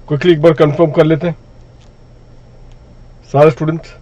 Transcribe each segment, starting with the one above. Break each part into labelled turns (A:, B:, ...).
A: Quickly एक बार confirm कर लेते हैं सारे स्टूडेंट्स।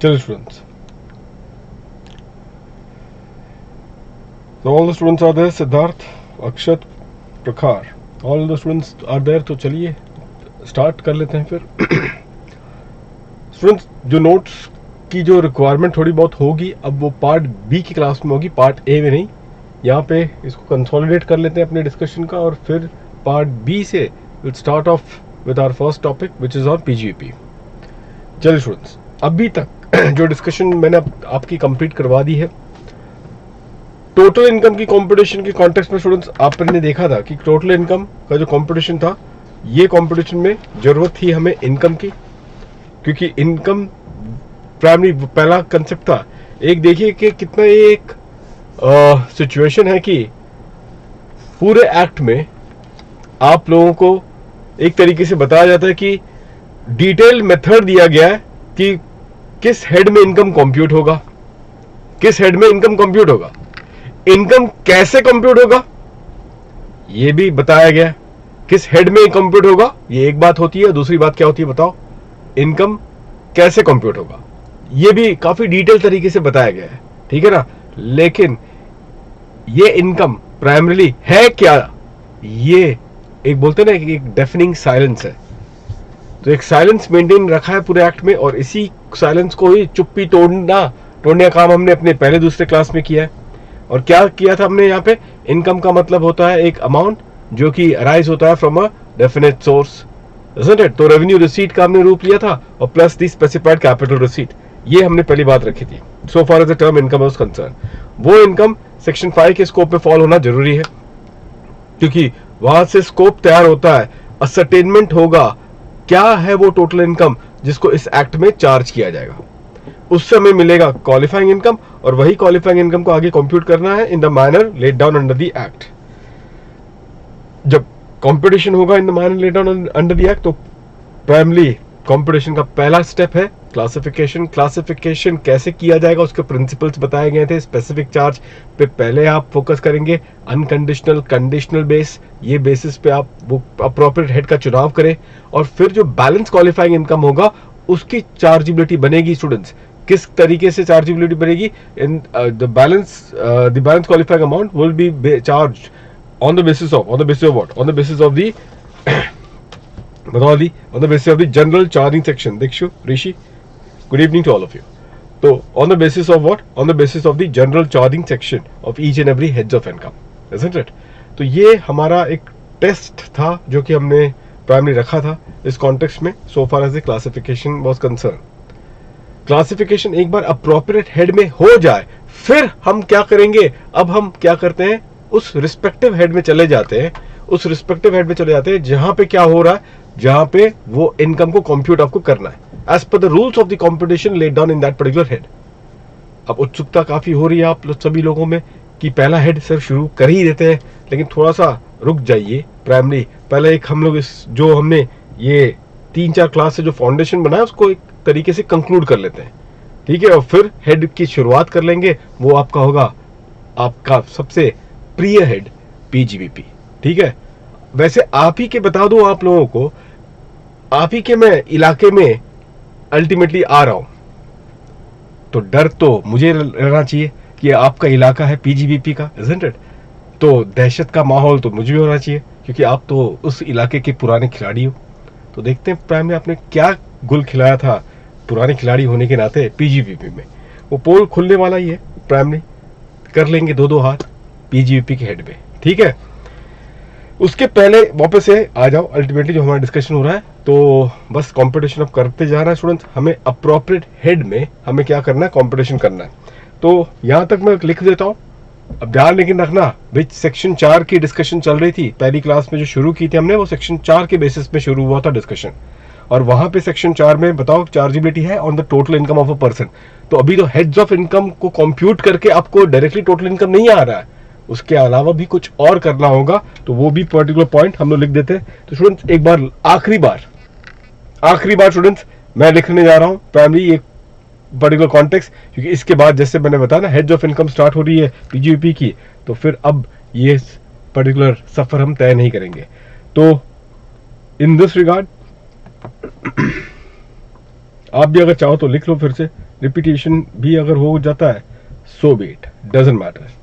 A: चलो students, so all the students are there, Siddharth, Akshat, Prakhar, all the students are there। तो चलिए स्टार्ट कर लेते हैं फिर। स्टूडेंट्स, जो नोट्स की जो रिक्वायरमेंट थोड़ी बहुत होगी, अब वो पार्ट बी की क्लास में होगी, पार्ट ए में नहीं। यहाँ पे इसको कंसोलिडेट कर लेते हैं अपने डिस्कशन का, और फिर पार्ट बी से will start off with our first topic which is on PGBP. चलिए स्टूडेंट्स, अभी तक जो डिस्कशन मैंने आपकी कंप्लीट करवा दी है, टोटल इनकम की कंपटीशन के कॉन्टेक्स्ट में स्टूडेंट्स आपने देखा था कि टोटल इनकम का जो कंपटीशन था, ये कंपटीशन में जरूरत थी हमें इनकम की, क्योंकि इनकम प्राइमरी पहला कंसेप्ट था। एक देखिए कि कितना ये एक सिचुएशन है कि पूरे एक्ट में आप लोगों को एक तरीके से बताया जाता है कि डिटेल मेथड दिया गया है कि किस हेड में इनकम कंप्यूट होगा, किस हेड में इनकम कंप्यूट होगा, इनकम कैसे कंप्यूट होगा ये भी बताया गया है। किस हेड में कंप्यूट होगा ये एक बात होती है, दूसरी बात क्या होती है बताओ, इनकम कैसे कंप्यूट होगा ये भी काफी डिटेल तरीके से बताया गया है, ठीक है ना। लेकिन ये इनकम प्राइमरीली है क्या, ये एक बोलते ना कि एक डेफिनिंग साइलेंस है। तो एक साइलेंस मेंटेन रखा है पूरे एक्ट में, और इसी साइलेंस को ही चुप्पी तोड़ने का काम हमने अपने पहले दूसरे क्लास में किया है। और क्या किया था हमने यहाँ पे, इनकम का मतलब होता है एक अमाउंट जो कि अराइज होता है from a definite source, isn't it? तो रेवेन्यू रिसीट का हमने रूप लिया था, और plus the specified capital receipt, ये हमने पहली बात रखी थी। So for as the term income was concern, वो इनकम सेक्शन 5 के स्कोप में फॉल होना जरूरी है, क्योंकि वहां से स्कोप तैयार होता है, असर्टेनमेंट होगा क्या है वो टोटल इनकम जिसको इस एक्ट में चार्ज किया जाएगा। उस समय मिलेगा क्वालिफाइंग इनकम, और वही क्वालिफाइंग इनकम को आगे कंप्यूट करना है in the manner laid down under the act. जब कंपटीशन होगा in the manner laid down under the act, तो प्राइमरी कंपटीशन का पहला स्टेप है क्लासिफिकेशन। क्लासिफिकेशन कैसे किया जाएगा उसके प्रिंसिपल्स बताए गए थे। स्पेसिफिक चार्ज पे पहले आप फोकस करेंगे, अनकंडीशनल, कंडीशनल बेस, ये बेसिस पे आप वो अप्रोप्रिएट हेड का चुनाव करें, और फिर जो बैलेंस क्वालिफाइंग इनकम होगा उसकी चार्जेबिलिटी बनेगी। स्टूडेंट्स, किस तरीके से चार्जेबिलिटी बनेगी, in the balance qualifying amount will be charge on the basis of what, on the basis of the बताओ दी, on the basis of the general charging section। Dikshu, Rishi, good evening to all of you। तो on the basis of what, on the basis of the general charging section of each and every heads of income, isn't it? तो ये हमारा एक test था जो कि हमने primary रखा था इस कॉन्टेक्स्ट में, so far as the classification was concerned। Classification एक बार अप्रोप्रिएट हेड में हो जाए, फिर हम क्या करेंगे, अब हम क्या करते हैं, उस रिस्पेक्टिव हेड में चले जाते हैं, उस रिस्पेक्टिव हेड में चले जाते हैं जहां पे क्या हो रहा है, जहां पे वो इनकम को कंप्यूट आपको करना है as per the rules of the competition laid down in that particular head. अब उत्सुकता काफी हो रही है आप सभी लोगों में कि पहला हेड सिर्फ शुरू कर ही देते हैं, लेकिन थोड़ा सा रुक जाइए। प्राइमरी पहले एक हम लोग इस जो हमने ये 3-4 क्लास से जो फाउंडेशन बनाया उसको एक तरीके से कंक्लूड कर लेते हैं, ठीक है, और फिर हेड की शुरुआत कर लेंगे। वो आपका होगा आपका सबसे प्रिय हेड पीजीवीपी, ठीक है। वैसे आप ही के बता दूं आप लोगों को, आप ही के मैं इलाके में अल्टीमेटली आ रहा हूं, तो डर तो मुझे रहना चाहिए कि आपका इलाका है पीजीवीपी का, isn't it? तो दहशत का माहौल तो मुझे भी होना चाहिए, क्योंकि आप तो उस इलाके के पुराने खिलाड़ी हो। तो देखते हैं प्राइम में आपने क्या गुल खिलाया था पुराने खिलाड़ी होने के नाते पीजीवीपी में। वो पोल खुलने वाला ही है प्राइम ने, कर लेंगे दो दो हाथ पीजीवीपी के हेड में, ठीक है। उसके पहले वापस से आ जाओ अल्टीमेटली जो हमारा डिस्कशन हो रहा है, तो बस कंपटीशन अब करते जा रहा है स्टूडेंट्स। हमें अप्रोप्रिएट हेड में हमें क्या करना है, कंपटीशन करना है। तो यहां तक मैं लिख देता हूं। अब ध्यान लेकिन रखना, विच सेक्शन 4 की डिस्कशन चल रही थी पहली क्लास में जो शुरू की थी हमने, वो सेक्शन 4 के बेसिस पे शुरू हुआ था डिस्कशन। और वहां पे सेक्शन 4 में बताओ चार्जेबिलिटी है on the total income of a person. तो अभी तो हेड्स ऑफ इनकम को कंप्यूट करके आपको डायरेक्टली टोटल इनकम नहीं आ रहा है, उसके अलावा भी कुछ और करना होगा। तो वो भी पर्टिकुलर पॉइंट हम लोग लिख देते हैं। तो स्टूडेंट्स एक बार आखिरी बार स्टूडेंट्स मैं लिखने जा रहा हूं प्राइमरी एक पर्टिकुलर कॉन्टेक्स्ट, क्योंकि इसके बाद जैसे मैंने बताया ना हेड्स ऑफ इनकम स्टार्ट हो रही है पीजीवीपी की, तो फिर अब ये पर्टिकुलर सफर हम तय नहीं करेंगे। तो इन दिस रिगार्ड आप भी अगर चाहो तो लिख लो फिर से, रिपीटेशन भी अगर हो जाता है so be it, doesn't matter.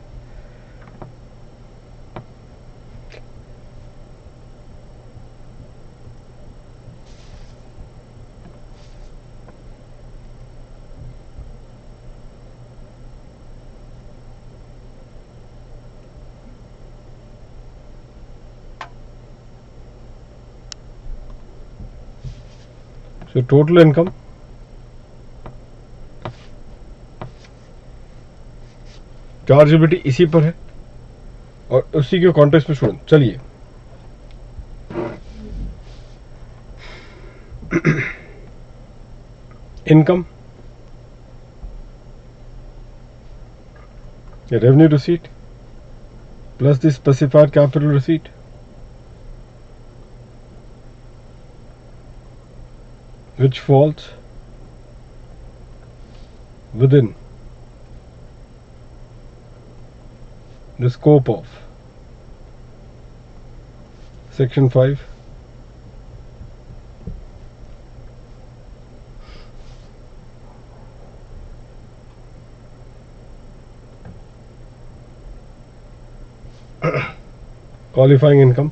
A: So total income chargeability इसी पर है और उसी के कॉन्टेक्स्ट में स्टूडेंट चलिए income revenue receipt plus the specified capital receipt which falls within the scope of section 5 qualifying income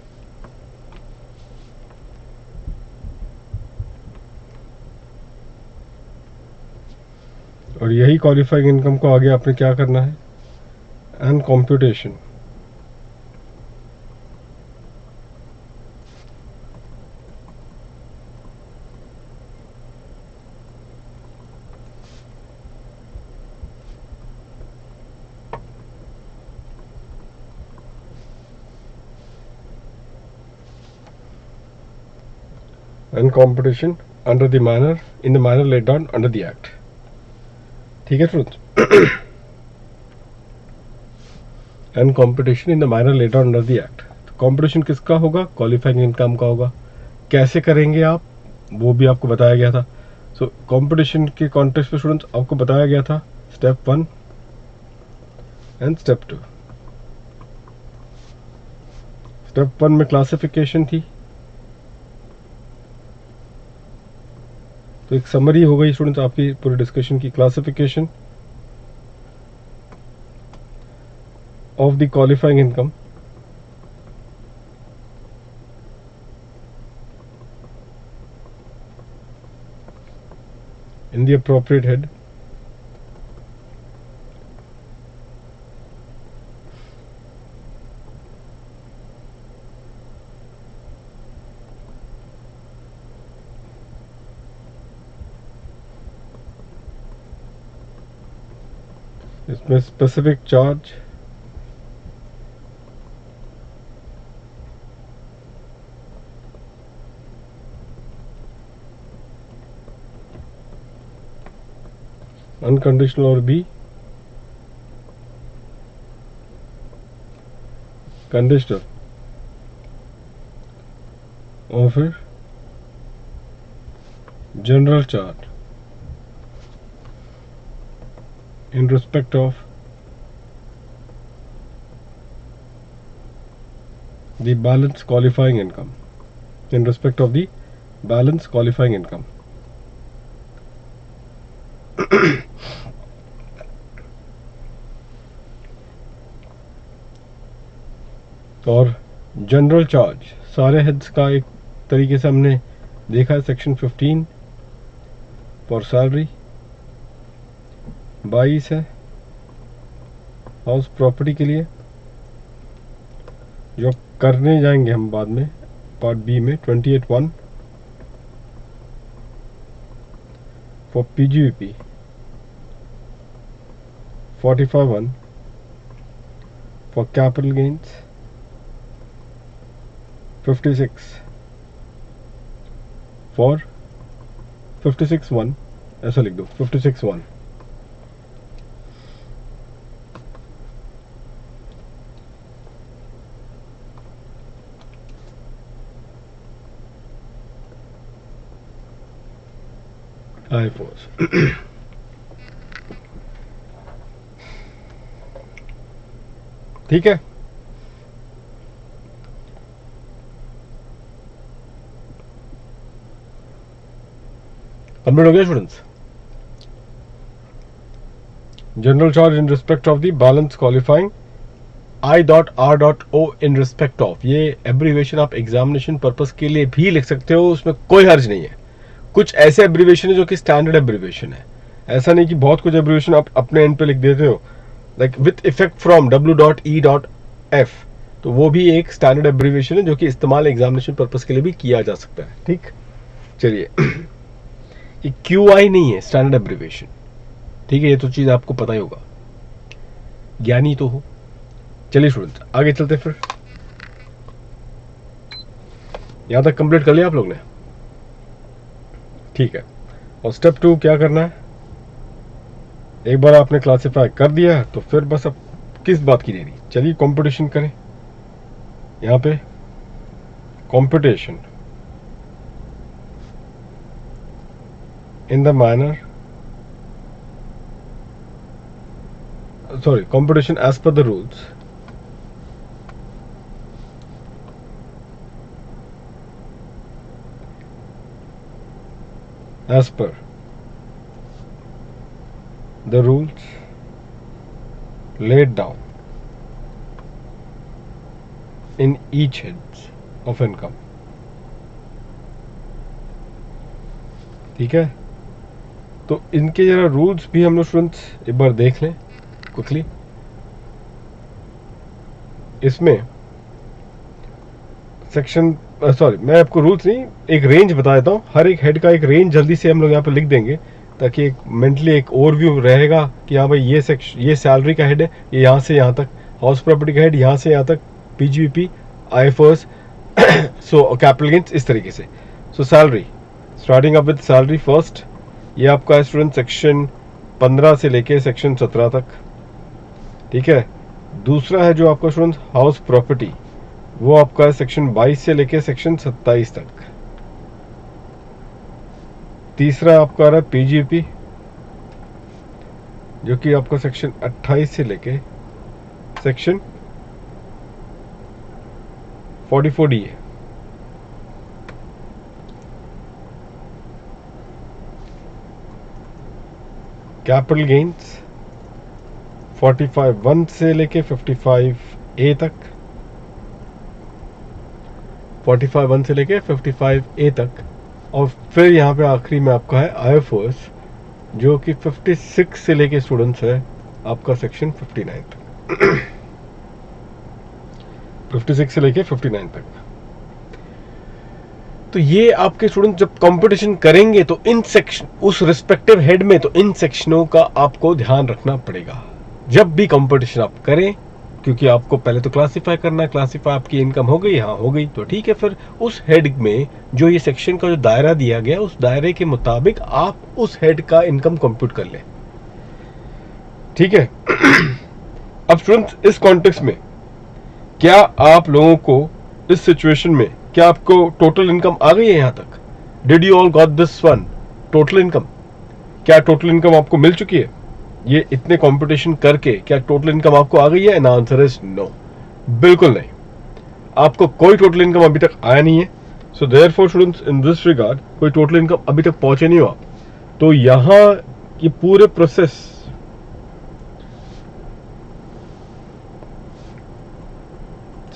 A: और यही क्वालिफाइंग इनकम को आगे आपने क्या करना है, and computation and competition under the manner in the manner laid down under the act, ठीक है friends. And competition in the manner laid down under the act. Competition किसका होगा, क्वालिफाइंग इनकम का होगा। कैसे करेंगे आप, वो भी आपको बताया गया था। सो कंपटीशन के कॉन्टेक्स्ट में स्टूडेंट्स आपको बताया गया था स्टेप 1 एंड स्टेप 2। स्टेप 1 में क्लासिफिकेशन थी, तो एक समरी हो गई स्टूडेंट्स आपकी पूरी डिस्कशन की। Classification of the qualifying income in the appropriate head इसमें स्पेसिफिक चार्ज अनकंडीशनल और बी कंडीशनल और फिर general charge in respect of the balance qualifying income, in respect of the balance qualifying income। और general charge सारे heads का एक तरीके से हमने देखा है। सेक्शन 15 फॉर सैलरी, 22 है हाउस प्रॉपर्टी के लिए, जो करने जाएंगे हम बाद में पार्ट बी में। 28(1) for PGBP, 45(1) for capital gains, 56 for 56(1), ऐसा लिख दो 56(1). आई फोर्स ठीक है। कंप्लीट हो गया students. General charge in respect of the balance qualifying I.R.O in respect of, ये एब्रीवेशन आप एग्जामिनेशन पर्पस के लिए भी लिख सकते हो, उसमें कोई हर्ज नहीं है। कुछ ऐसे एब्रीवेशन है जो कि स्टैंडर्ड एब्रीवेशन है, ऐसा नहीं कि बहुत कुछ एब्रीवेशन आप अपने एंड पे लिख देते हो, like with effect from W.E.F, तो वो भी एक स्टैंडर्ड एब्रीवेशन है जो कि इस्तेमाल एग्जामिनेशन पर्पस के लिए भी किया जा सकता है। ठीक, चलिए ये QI नहीं है, स्टैंडर्ड एब्रीवेशन। ठीक है, ये तो चीज आपको पता ही होगा, ज्ञानी तो हो। चलिए स्टूडेंट्स आगे चलते फिर। यहां तक कंप्लीट कर लिया आप लोग ने? ठीक है, और स्टेप 2 क्या करना है? एक बार आपने क्लासिफाई कर दिया तो फिर बस अब किस बात की देरी, चलिए कंपटीशन करें। यहां पे competition in the manner, sorry, competition as per the rules as per the rules laid down in each heads of income। ठीक है, तो इनके जरा रूल्स भी हम लोग स्टूडेंट्स एक बार देख लें क्विकली। इसमें सेक्शन सॉरी, मैं आपको रूल्स नहीं, एक रेंज बता देता हूँ। हर एक हेड का एक रेंज जल्दी से हम लोग यहाँ पे लिख देंगे, ताकि एक मेंटली एक ओवरव्यू रहेगा कि हाँ भाई ये सेक्शन, ये सैलरी का हेड है, ये यहाँ से यहाँ तक, हाउस प्रॉपर्टी का हेड यहाँ से यहाँ तक, पीजीवीपी, IFOs, सो कैपिटल गेन्स, इस तरीके से। सो salary, starting up with salary first, ये आपका है स्टूडेंट सेक्शन 15 से लेके सेक्शन 17 तक। ठीक है, दूसरा है जो आपका स्टूडेंट हाउस प्रॉपर्टी, वो आपका है सेक्शन 22 से लेके सेक्शन 27 तक। तीसरा आपका आ रहा है पीजीपी, जो कि आपका सेक्शन 28 से लेके सेक्शन 44D है। कैपिटल गेन्स 45(1) से लेके 55A तक, 45(1) से लेके 55A तक। और फिर यहाँ पे आखिरी में आपका है IFOs, जो कि 56 से लेके स्टूडेंट्स है आपका सेक्शन 59 तक। 56 से लेके 59 तक। तो ये आपके स्टूडेंट जब कंपटीशन करेंगे तो इन सेक्शन, उस रिस्पेक्टिव हेड में, तो इन सेक्शनों का आपको ध्यान रखना पड़ेगा जब भी कंपटीशन आप करें, क्योंकि आपको पहले तो क्लासिफाई करना है। क्लासिफाई आपकी इनकम हो गई, हाँ हो गई, तो ठीक है, फिर उस हेड में जो ये सेक्शन का जो दायरा दिया गया, उस दायरे के मुताबिक आप उस हेड का इनकम कंप्यूट कर लें। ठीक है। अब स्टूडेंट्स इस कॉन्टेक्स्ट में क्या आप लोगों को इस सिचुएशन में, क्या आपको टोटल इनकम आ गई है यहां तक? Did you all got this one, total income? क्या टोटल इनकम आपको मिल चुकी है? ये इतने कंपटीशन करके क्या टोटल इनकम आपको आ गई है? एंड आंसर इज नो, बिल्कुल नहीं। आपको कोई टोटल इनकम अभी तक आया नहीं है। So therefore students in this regard कोई टोटल इनकम अभी तक पहुंचे नहीं हो आप, तो यहां ये पूरे प्रोसेस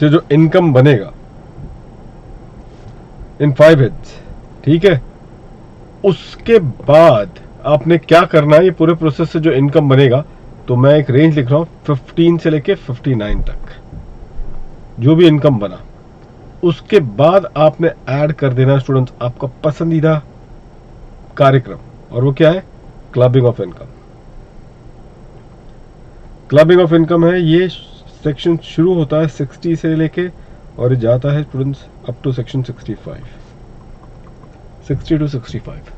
A: से जो इनकम बनेगा इन 5 हेड्स, ठीक है, उसके बाद आपने क्या करना है, ये पूरे प्रोसेस से जो इनकम बनेगा, तो मैं एक रेंज लिख रहा हूं 15 से लेके 59 तक जो भी इनकम बना, उसके बाद आपने ऐड कर देना स्टूडेंट्स आपका पसंदीदा कार्यक्रम, और वो क्या है, clubbing of income. Clubbing of income है, ये सेक्शन शुरू होता है 60 से लेके और ये जाता है students up to section 65, 60 to 65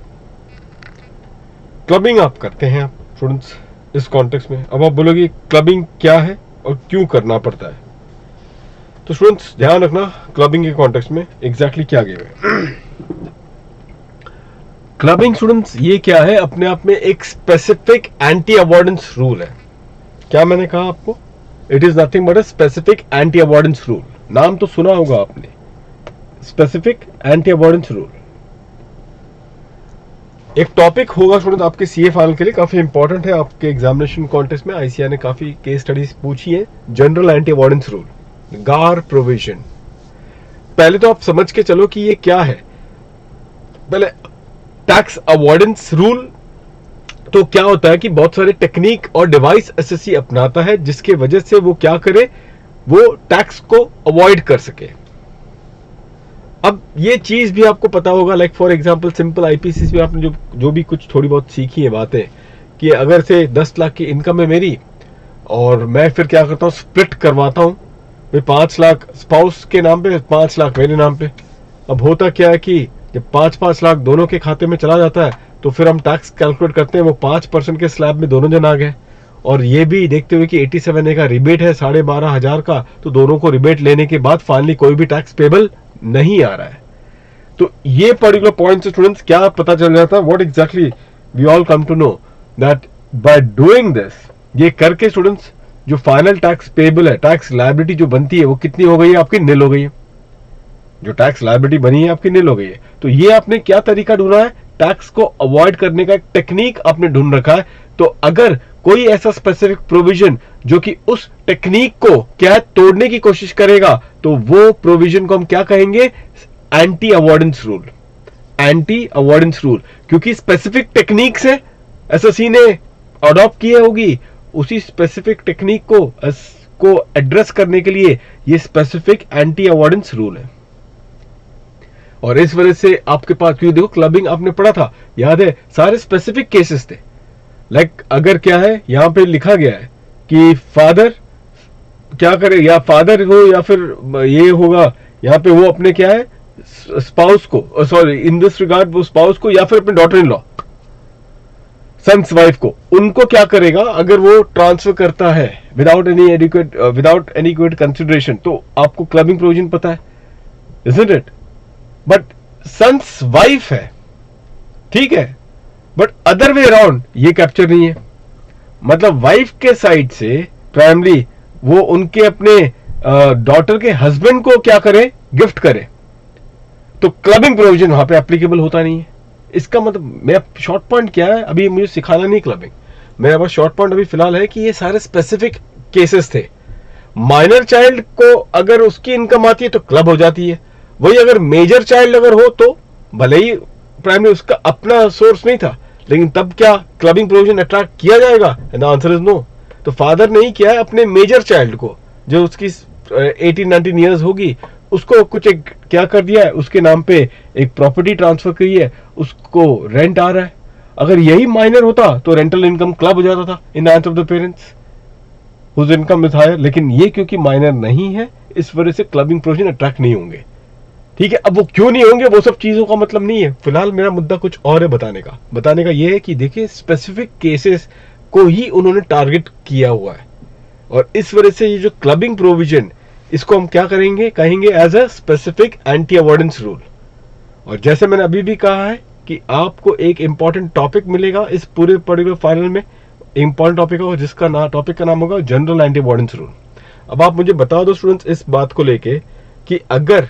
A: clubbing आप करते हैं स्टूडेंट्स इस कॉन्टेक्स्ट में। अब आप बोलोगे क्लबिंग क्या है और क्यों करना पड़ता है, तो स्टूडेंट्स ध्यान रखना क्लबिंग के कॉन्टेक्स्ट में एग्जैक्टली क्या गेम है। क्लबिंग स्टूडेंट्स ये क्या है, अपने आप में एक स्पेसिफिक एंटी अवॉइडेंस रूल है। क्या मैंने कहा आपको, it is nothing but a specific anti avoidance rule. नाम तो सुना होगा आपने, स्पेसिफिक एंटी अवॉइडेंस रूल। एक टॉपिक होगा स्टूडेंट आपके सीए फाइनल के लिए, काफी इंपॉर्टेंट है आपके एग्जामिनेशन कॉन्टेस्ट में। आईसीआई ने काफी केस स्टडीज पूछी है। जनरल एंटी अवॉइडेंस रूल, गार प्रोविजन। पहले तो आप समझ के चलो कि ये क्या है। पहले टैक्स अवॉइडेंस रूल तो क्या होता है कि बहुत सारे टेक्निक और डिवाइस एसएससी अपनाता है जिसके वजह से वो क्या करे, वो टैक्स को अवॉइड कर सके। अब ये चीज भी आपको पता होगा, like for example simple IPC में आपने जो भी कुछ थोड़ी बहुत सीखी है बातें, कि अगर से 10 लाख की इनकम है मेरी और मैं फिर क्या करता हूँ, स्प्लिट करवाता हूँ, 5 लाख स्पाउस के नाम पे, 5 लाख मेरे नाम पे। अब होता क्या है कि जब 5-5 लाख दोनों के खाते में चला जाता है तो फिर हम टैक्स कैलकुलेट करते हैं, वो 5% के स्लैब में दोनों जन आ गए। और ये भी देखते हुए कि 87A का रिबेट है 12,500 का, तो दोनों को रिबेट लेने के बाद फाइनली कोई भी टैक्स पेबल नहीं आ रहा है। तो ये पर्टिकुलर पॉइंट से स्टूडेंट्स क्या पता चल जाता है, what exactly we all come to know that by doing this, ये करके स्टूडेंट्स जो फाइनल टैक्स पेबल है, टैक्स लायबिलिटी जो बनती है वो कितनी हो गई है, आपकी निल हो गई है। जो टैक्स लायबिलिटी बनी है आपकी निल हो गई है। तो ये आपने क्या तरीका ढूंढा है, टैक्स को अवॉइड करने का एक टेक्निक आपने ढूंढ रखा है। तो अगर कोई ऐसा स्पेसिफिक प्रोविजन जो कि उस टेक्निक को क्या तोड़ने की कोशिश करेगा, तो वो प्रोविजन को हम क्या कहेंगे, anti avoidance rule. Anti avoidance rule, क्योंकि स्पेसिफिक टेक्निक से एसएससी ने अडॉप्ट की होगी, उसी स्पेसिफिक टेक्निक को एड्रेस करने के लिए ये स्पेसिफिक एंटी अवॉइडेंस रूल है। और इस वजह से आपके पास, क्योंकि देखो क्लबिंग आपने पढ़ा था, याद है, सारे स्पेसिफिक केसेस थे। लाइक अगर क्या है, यहां पे लिखा गया है कि फादर क्या करे, या फादर हो या फिर ये होगा, यहां पे वो अपने क्या है, स्पाउस को, सॉरी इन दिस रिगार्ड वो स्पाउस को या फिर अपने daughter in law, son's wife को, उनको क्या करेगा अगर वो ट्रांसफर करता है विदाउट एनी गुड कंसिडरेशन, तो आपको क्लबिंग प्रोविजन पता है, isn't it. But son's wife है, ठीक है, बट अदर वे अराउंड ये कैप्चर नहीं है। मतलब वाइफ के साइड से प्राइमरी वो उनके अपने डॉटर के हस्बैंड को क्या करे, गिफ्ट करे, तो क्लबिंग प्रोविजन वहां पे एप्लीकेबल होता नहीं है। इसका मतलब मेरा शॉर्ट पॉइंट क्या है, अभी मुझे सिखाना नहीं क्लबिंग, मेरा बस शॉर्ट पॉइंट अभी फिलहाल है कि ये सारे स्पेसिफिक केसेस थे। माइनर चाइल्ड को अगर उसकी इनकम आती है तो क्लब हो जाती है, वही अगर मेजर चाइल्ड अगर हो तो भले ही प्राइमरी उसका अपना सोर्स नहीं था, लेकिन तब क्या क्लबिंग प्रोविजन अट्रैक्ट किया जाएगा, एंड आंसर इज नो। तो फादर ने ही किया है अपने मेजर चाइल्ड को, जो उसकी 18-19 ईयर्स होगी, उसको कुछ एक क्या कर दिया है, उसके नाम पे एक प्रॉपर्टी ट्रांसफर करी है, उसको रेंट आ रहा है। अगर यही माइनर होता तो रेंटल इनकम क्लब हो जाता था in the hands of the parents whose income is higher, लेकिन ये क्योंकि माइनर नहीं है इस वजह से क्लबिंग प्रोविजन अट्रैक्ट नहीं होंगे। ठीक है, अब वो क्यों नहीं होंगे वो सब चीजों का मतलब नहीं है, फिलहाल मेरा मुद्दा कुछ और है बताने का ये है कि देखिए स्पेसिफिक केसेस को ही उन्होंने टारगेट किया हुआ है, और इस वजह से ये जो क्लबिंग प्रोविजन, इसको हम क्या कहेंगे as a specific anti avoidance rule. और जैसे मैंने अभी भी कहा है कि आपको एक इंपॉर्टेंट टॉपिक मिलेगा इस पूरे पर्टिकुलर फाइनल में, इंपॉर्टेंट टॉपिक होगा जिसका टॉपिक का नाम होगा जनरल एंटी अवॉइडेंस रूल। अब आप मुझे बता दो स्टूडेंट्स इस बात को लेके कि अगर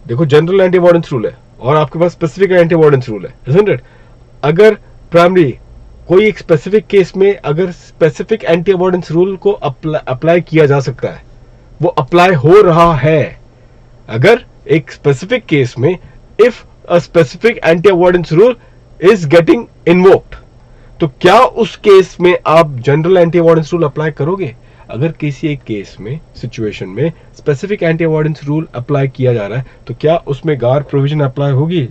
A: देखो जनरल एंटी अवॉइडेंस रूल है और आपके पास स्पेसिफिक एंटी अवॉइडेंस रूल है, इजंट इट। अगर प्राइमरी कोई एक स्पेसिफिक केस में अगर स्पेसिफिक एंटी अवॉइडेंस रूल को अप्लाई किया जा सकता है, वो अप्लाई हो रहा है। अगर एक स्पेसिफिक केस में if a specific anti avoidance rule is getting invoked, तो क्या उस केस में आप general anti avoidance rule apply करोगे? अगर किसी एक केस में सिचुएशन में specific anti avoidance rule apply किया जा रहा है, तो क्या उसमें गार प्रोविजन अप्लाई होगी?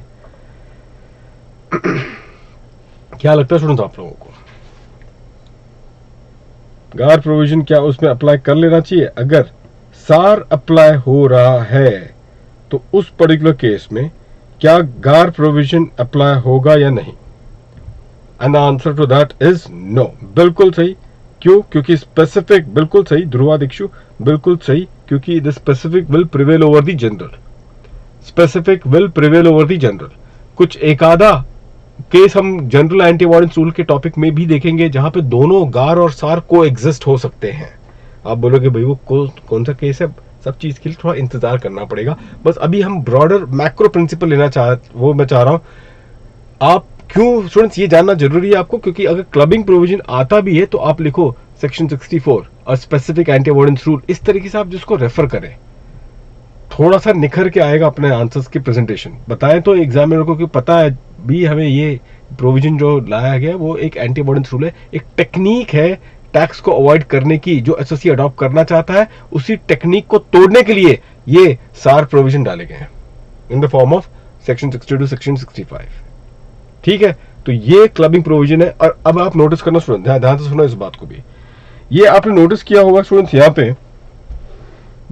A: क्या लगता है स्टूडेंट्स आप लोगों को? गार प्रोविजन क्या उसमें अप्लाई कर लेना चाहिए? अगर सार अप्लाई हो रहा है तो उस पर्टिकुलर केस में क्या गार प्रोविजन अप्लाई होगा या नहीं? And the answer to that is no. बिल्कुल सही। क्यों? क्योंकि स्पेसिफिक, बिल्कुल सही ध्रुवा दीक्षु, बिल्कुल सही, क्योंकि the specific will prevail over the general. Specific will prevail over the general. कुछ एक आधा केस हम जनरल एंटी अवॉइडेंस रूल के टॉपिक में भी देखेंगे जहां पे दोनों गार और सार को एग्जिस्ट हो सकते हैं। आप बोलोगे भाई वो कौन सा केस है? सब चीज के लिए थोड़ा इंतजार करना पड़ेगा। बस अभी हम ब्रॉडर मैक्रो प्रिंसिपल लेना मैं चाह रहा हूं। आप क्यों स्टूडेंट्स ये जानना जरूरी है आपको? क्योंकि अगर क्लबिंग प्रोविजन आता भी है तो आप लिखो सेक्शन 64 और स्पेसिफिक एंटी अवॉइडेंस रूल, इस तरीके से आप जिसको रेफर करें, थोड़ा सा निखर के आएगा अपने आंसर्स की प्रेजेंटेशन। बताएं तो एग्जामिनर को कि पता है भी हमें ये प्रोविजन जो लाया गया वो एक एंटी अवॉइडेंस रूल है, एक टेक्निक है टैक्स को अवॉइड करने की जो एसएससी अडॉप्ट करना चाहता है। उसी टेक्निक को तोड़ने के लिए ये सार प्रोविजन डाले गए हैं in the form of section 62 section 65। ठीक है, तो ये क्लबिंग प्रोविजन है। और अब आप नोटिस करना स्टूडेंट, ध्यान से सुनो इस बात को भी। ये आपने नोटिस किया होगा स्टूडेंट्स, यहां पे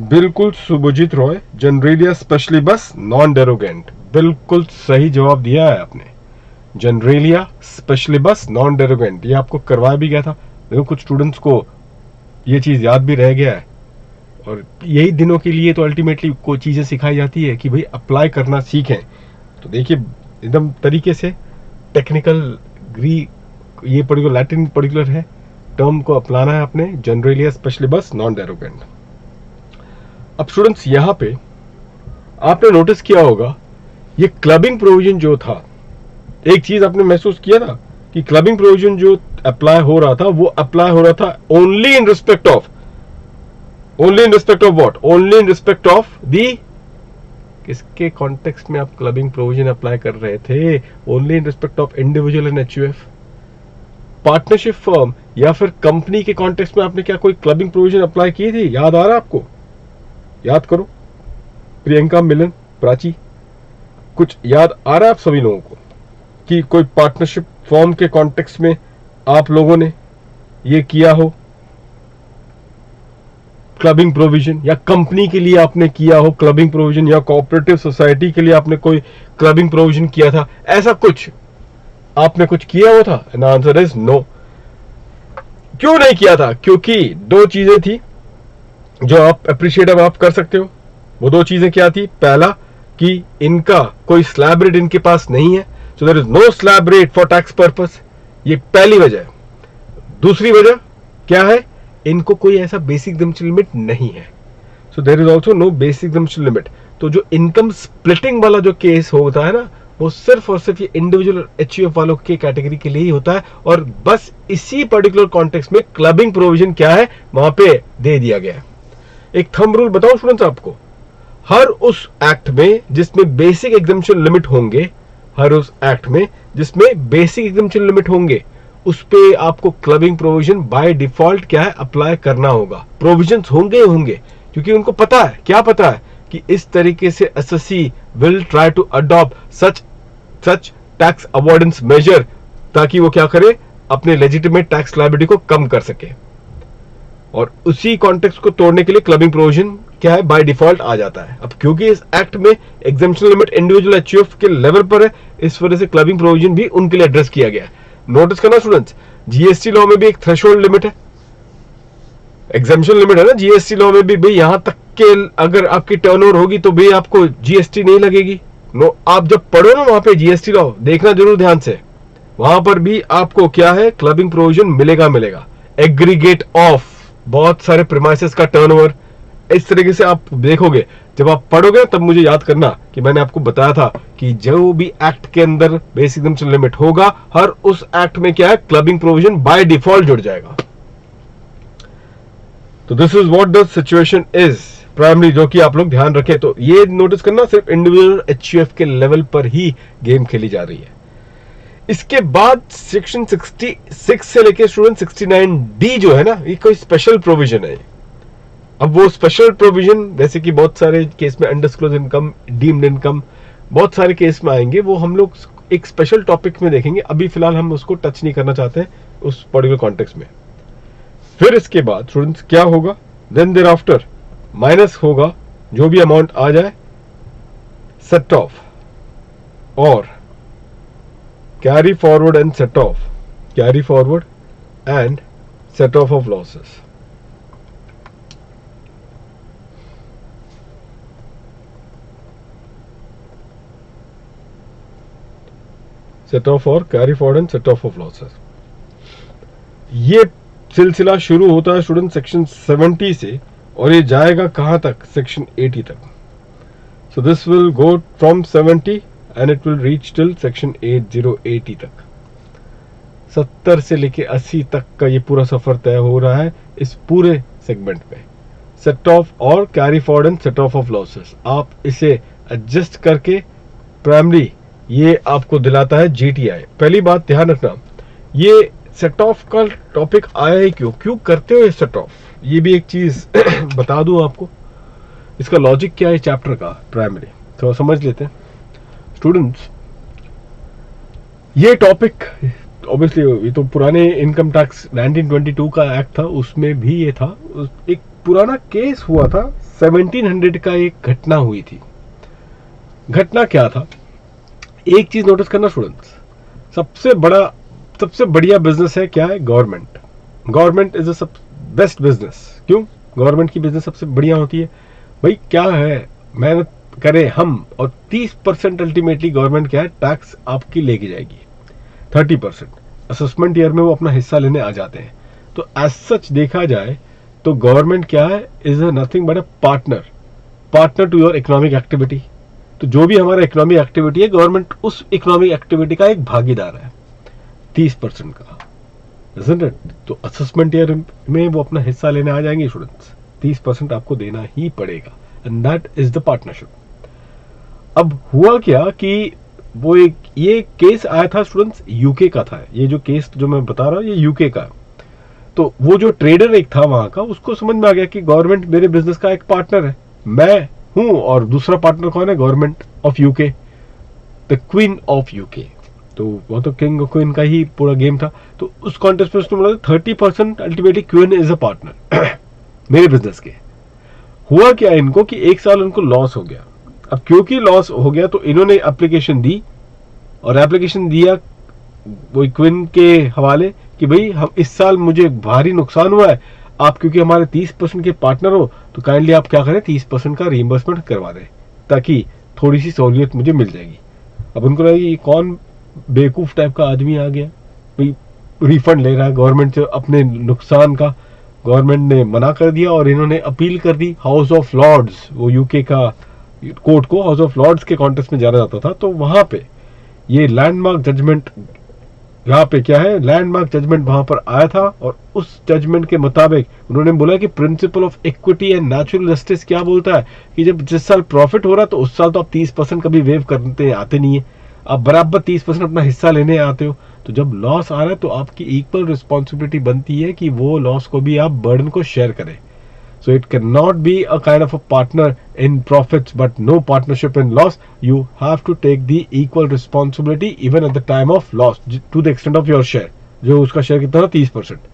A: बिल्कुल शुभजीत रॉय, जनरेलिया स्पेशली बस नॉन डेरोगेंट, बिल्कुल सही जवाब दिया है आपने। जनरेलिया स्पेशली बस नॉन डेरोगेंट, ये आपको करवाया भी गया था। देखो कुछ स्टूडेंट्स को ये चीज याद भी रह गया है, और यही दिनों के लिए तो अल्टीमेटली कोई चीजें सिखाई जाती है कि भाई अप्लाई करना सीखें। तो देखिए एकदम तरीके से टेक्निकल ये पर्टिकुलर लैटिन पर्टिकुलर है टर्म को अपनाना है आपने, जनरेलिया स्पेशली बस नॉन डेरोगेंट। अब स्टूडेंट्स यहां पे आपने नोटिस किया होगा ये क्लबिंग प्रोविजन जो था, एक चीज आपने महसूस किया था कि क्लबिंग प्रोविजन जो अप्लाई हो रहा था वो अप्लाई हो रहा था only in respect of what? Only in respect of the, किसके कॉन्टेक्स्ट में आप क्लबिंग प्रोविजन अप्लाई कर रहे थे? Only in respect of individual and HUF, partnership firm या फिर कंपनी के कॉन्टेक्स्ट में आपने क्या कोई क्लबिंग प्रोविजन अप्लाई की थी? याद आ रहा है आपको? याद करो, प्रियंका, मिलन, प्राची, कुछ याद आ रहा है आप सभी लोगों को कि कोई पार्टनरशिप फॉर्म के कॉन्टेक्स्ट में आप लोगों ने ये किया हो क्लबिंग प्रोविजन, या कंपनी के लिए आपने किया हो क्लबिंग प्रोविजन, या कोऑपरेटिव सोसाइटी के लिए आपने कोई क्लबिंग प्रोविजन किया था? ऐसा कुछ आपने कुछ किया हुआ था? And answer is no. क्यों नहीं किया था? क्योंकि दो चीजें थी जो आप अप्रिशिएट आप कर सकते हो। वो दो चीजें क्या थी? पहला कि इनका कोई स्लैब रेट इनके पास नहीं है, so there is no slab rate for tax purpose, ये पहली वजह है। दूसरी वजह क्या है? इनको कोई ऐसा बेसिक एग्जम्पशन लिमिट नहीं है, so there is also no basic exemption limit. तो जो इनकम स्प्लिटिंग वाला जो केस होता है ना, वो सिर्फ और सिर्फ ये इंडिविजुअल एचयूएफ वालों के कैटेगरी के लिए ही होता है, और बस इसी पर्टिकुलर कॉन्टेक्स्ट में क्लबिंग प्रोविजन क्या है वहां पे दे दिया गया है। एक थंब रूल बताओ स्टूडेंट्स आपको, हर उस एक्ट में जिसमें बेसिक एग्जम्पशन लिमिट होंगे, हर उस एक्ट में जिसमें बेसिक एग्जम्पशन लिमिट होंगे, उस पे आपको क्लबिंग प्रोविजन बाय डिफॉल्ट क्या है? अप्लाई करना होगा। प्रोविजंस होंगे क्योंकि उनको पता है, क्या पता है कि इस तरीके से SSC will try to adopt such tax avoidance measure, ताकि वो क्या करे? अपने लेजिटिमेट टैक्स लायबिलिटी को कम कर सके। और उसी कॉन्टेक्स्ट को तोड़ने के लिए क्लबिंग प्रोविजन क्या है? बाय डिफॉल्ट आ जाता है। अब क्योंकि इस एक्ट में एग्जम्पशन लिमिट इंडिविजुअल एचयूएफ के लेवल पर है, इस वजह से क्लबिंग प्रोविजन भी उनके लिए एड्रेस किया गया है। नोटिस करना स्टूडेंट्स, जीएसटी लॉ में भी एक थ्रेशोल्ड लिमिट है, एग्जम्पशन लिमिट है ना जीएसटी लॉ में भी। भाई यहां तक के अगर आपकी टर्नओवर होगी तो भाई आपको जीएसटी नहीं लगेगी। नो, आप जब पढ़ो ना वहां पे जीएसटी लॉ, देखना जरूर ध्यान से, वहां पर भी आपको क्या है? क्लबिंग प्रोविजन मिलेगा। एग्रीगेट ऑफ बहुत सारे प्रीमाइसेस का टर्नओवर, इस तरीके से आप देखोगे। जब आप पढ़ोगे तब मुझे याद करना कि मैंने आपको बताया था कि जो भी एक्ट के अंदर बेसिक एग्जम्पशन लिमिट होगा, हर उस एक्ट में क्या है? क्लबिंग प्रोविजन बाय डिफॉल्ट जुड़ जाएगा। तो this is what the situation is primary, जो कि आप लोग ध्यान रखें। तो ये नोटिस करना सिर्फ इंडिविजुअल एचयूएफ के लेवल पर ही गेम खेली जा रही है। इसके बाद सेक्शन 66 से लेके स्टूडेंट 69D जो है ना, ये कोई स्पेशल प्रोविजन है। अब वो स्पेशल प्रोविजन जैसे कि बहुत सारे केस में अनडिस्क्लोज इनकम, डीम्ड इनकम, बहुत सारे केस में आएंगे, वो हम लोग एक स्पेशल टॉपिक में देखेंगे। अभी फिलहाल हम उसको टच नहीं करना चाहते हैं उस पर्टिकुलर कॉन्टेक्स्ट में। फिर इसके बाद स्टूडेंट्स क्या होगा, देन देयर आफ्टर माइनस होगा जो भी अमाउंट आ जाए, सेट ऑफ और carry forward and set off, carry forward and set off losses. Set off और carry forward and set off losses. ये सिलसिला शुरू होता है स्टूडेंट सेक्शन 70 से और ये जाएगा कहां तक, सेक्शन 80 तक। So this will go from 70 and it will reach till section 80 तक। 70 से लेके 80 तक का ये पूरा सफर तय हो रहा है इस पूरे सेगमेंट में। सेट ऑफ और carry forward and set off losses, आप इसे एडजस्ट करके प्राइमरी ये आपको दिलाता है जीटीआई। पहली बात ध्यान रखना, ये सेट ऑफ का टॉपिक आया ही क्यों करते हो ये सेट ऑफ, ये भी एक चीज बता दूं आपको, इसका लॉजिक क्या है चैप्टर का प्राइमरी, थोड़ा समझ लेते हैं स्टूडेंट्स। ये टॉपिक ऑब्वियसली ये तो पुराने इनकम टैक्स 1922 का एक्ट था, उसमें भी ये था। एक पुराना केस हुआ था 1700 का, एक घटना हुई थी। घटना क्या था, एक चीज नोटिस करना स्टूडेंट्स, सबसे बढ़िया बिजनेस है क्या है, government. Government is a best business. क्यों गवर्नमेंट की बिजनेस सबसे बढ़िया होती है भाई, क्या है, मेहनत करें हम और 30% अल्टीमेटली गवर्नमेंट क्या है, टैक्स आपकी लेके जाएगी। 30% असेसमेंट ईयर में वो अपना हिस्सा लेने आ जाते हैं। तो एज सच देखा जाए तो गवर्नमेंट क्या है, is a nothing but a partner to your economic activity. तो जो भी हमारा इकोनॉमिक एक्टिविटी है, गवर्नमेंट उस इकोनॉमिक एक्टिविटी का एक भागीदार है 30% का, isn't it? तो असेसमेंट ईयर में वो अपना हिस्सा लेने आ जाएंगे स्टूडेंट्स, 30% आपको देना ही पड़ेगा and that is the partnership. अब हुआ क्या कि वो ये केस आया था स्टूडेंट्स, यूके का था। ये जो केस जो मैं बता रहा हूं ये यूके का। तो वो जो ट्रेडर एक था वहां का, उसको समझ में आ गया कि गवर्नमेंट मेरे बिजनेस का एक पार्टनर है, मैं हूं, और दूसरा पार्टनर कौन है, government of UK, the queen of UK. तो वो तो किंग और क्वीन का ही पूरा गेम था। तो उस कॉन्टेस्ट में उसने बोला 30% ultimately queen is a partner मेरे बिजनेस के। हुआ क्या इनको कि एक साल उनको लॉस हो गया। अब क्योंकि लॉस हो गया तो इन्होंने एप्लीकेशन दी, और एप्लीकेशन दिया वो क्वीन के हवाले कि भाई हम इस साल मुझे भारी नुकसान हुआ है, आप क्योंकि हमारे 30% के पार्टनर हो तो काइंडली आप क्या करें, 30% का रीइंबर्समेंट करवा दें ताकि थोड़ी सी सहूलियत मुझे मिल जाएगी। अब उनको लगा ये कौन बेवकूफ टाइप का आदमी आ गया, भाई रिफंड ले रहा है गवर्नमेंट से अपने नुकसान का। गवर्नमेंट ने मना कर दिया और इन्होंने अपील कर दी हाउस ऑफ लॉर्ड्स, वो यूके का कोर्ट को हाउस ऑफ लॉर्ड्स के कॉन्टेस्ट में जाना जाता था। तो वहां पे ये लैंडमार्क जजमेंट, यहाँ पे क्या है, लैंडमार्क जजमेंट वहां पर आया था, और उस जजमेंट के मुताबिक उन्होंने बोला कि principle of equity and natural justice क्या बोलता है कि जब जिस साल प्रॉफिट हो रहा है तो उस साल तो आप 30% कभी वेव करते आते नहीं है, आप बराबर 30% अपना हिस्सा लेने आते हो। तो जब लॉस आ रहा है तो आपकी इक्वल रिस्पॉन्सिबिलिटी बनती है कि वो लॉस को भी आप बर्डन को शेयर करें। So it cannot be a kind of a partner in profits but no partnership in loss. You have to take the equal responsibility even at the time of loss to the extent of your share. जो उसका share कितना था 30%।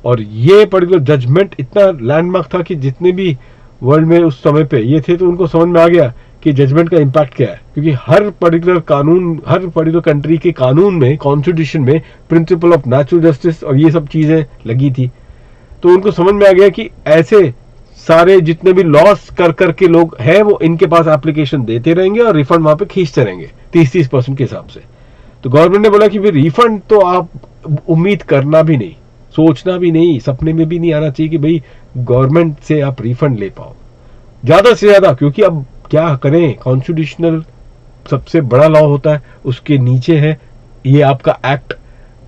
A: और ये particular judgement इतना landmark था कि जितने भी वर्ल्ड में उस समय पे ये थे तो उनको समझ में आ गया कि जजमेंट का इम्पैक्ट क्या है, क्योंकि हर पर्टिकुलर कानून, हर पर्टिकुलर कंट्री के कानून में, कॉन्स्टिट्यूशन में प्रिंसिपल ऑफ नेचुरल जस्टिस और ये सब चीजें लगी थी। तो उनको समझ में आ गया कि ऐसे सारे जितने भी लॉस कर करके लोग हैं वो इनके पास एप्लीकेशन देते रहेंगे और रिफंड वहां पे खींचते रहेंगे 30% के हिसाब से। तो गवर्नमेंट ने बोला कि फिर रिफंड तो आप उम्मीद करना भी नहीं, सोचना भी नहीं, सपने में भी नहीं आना चाहिए कि भाई गवर्नमेंट से आप रिफंड ले पाओ ज्यादा से ज्यादा, क्योंकि अब क्या करें, कॉन्स्टिट्यूशनल सबसे बड़ा लॉ होता है, उसके नीचे है ये आपका एक्ट,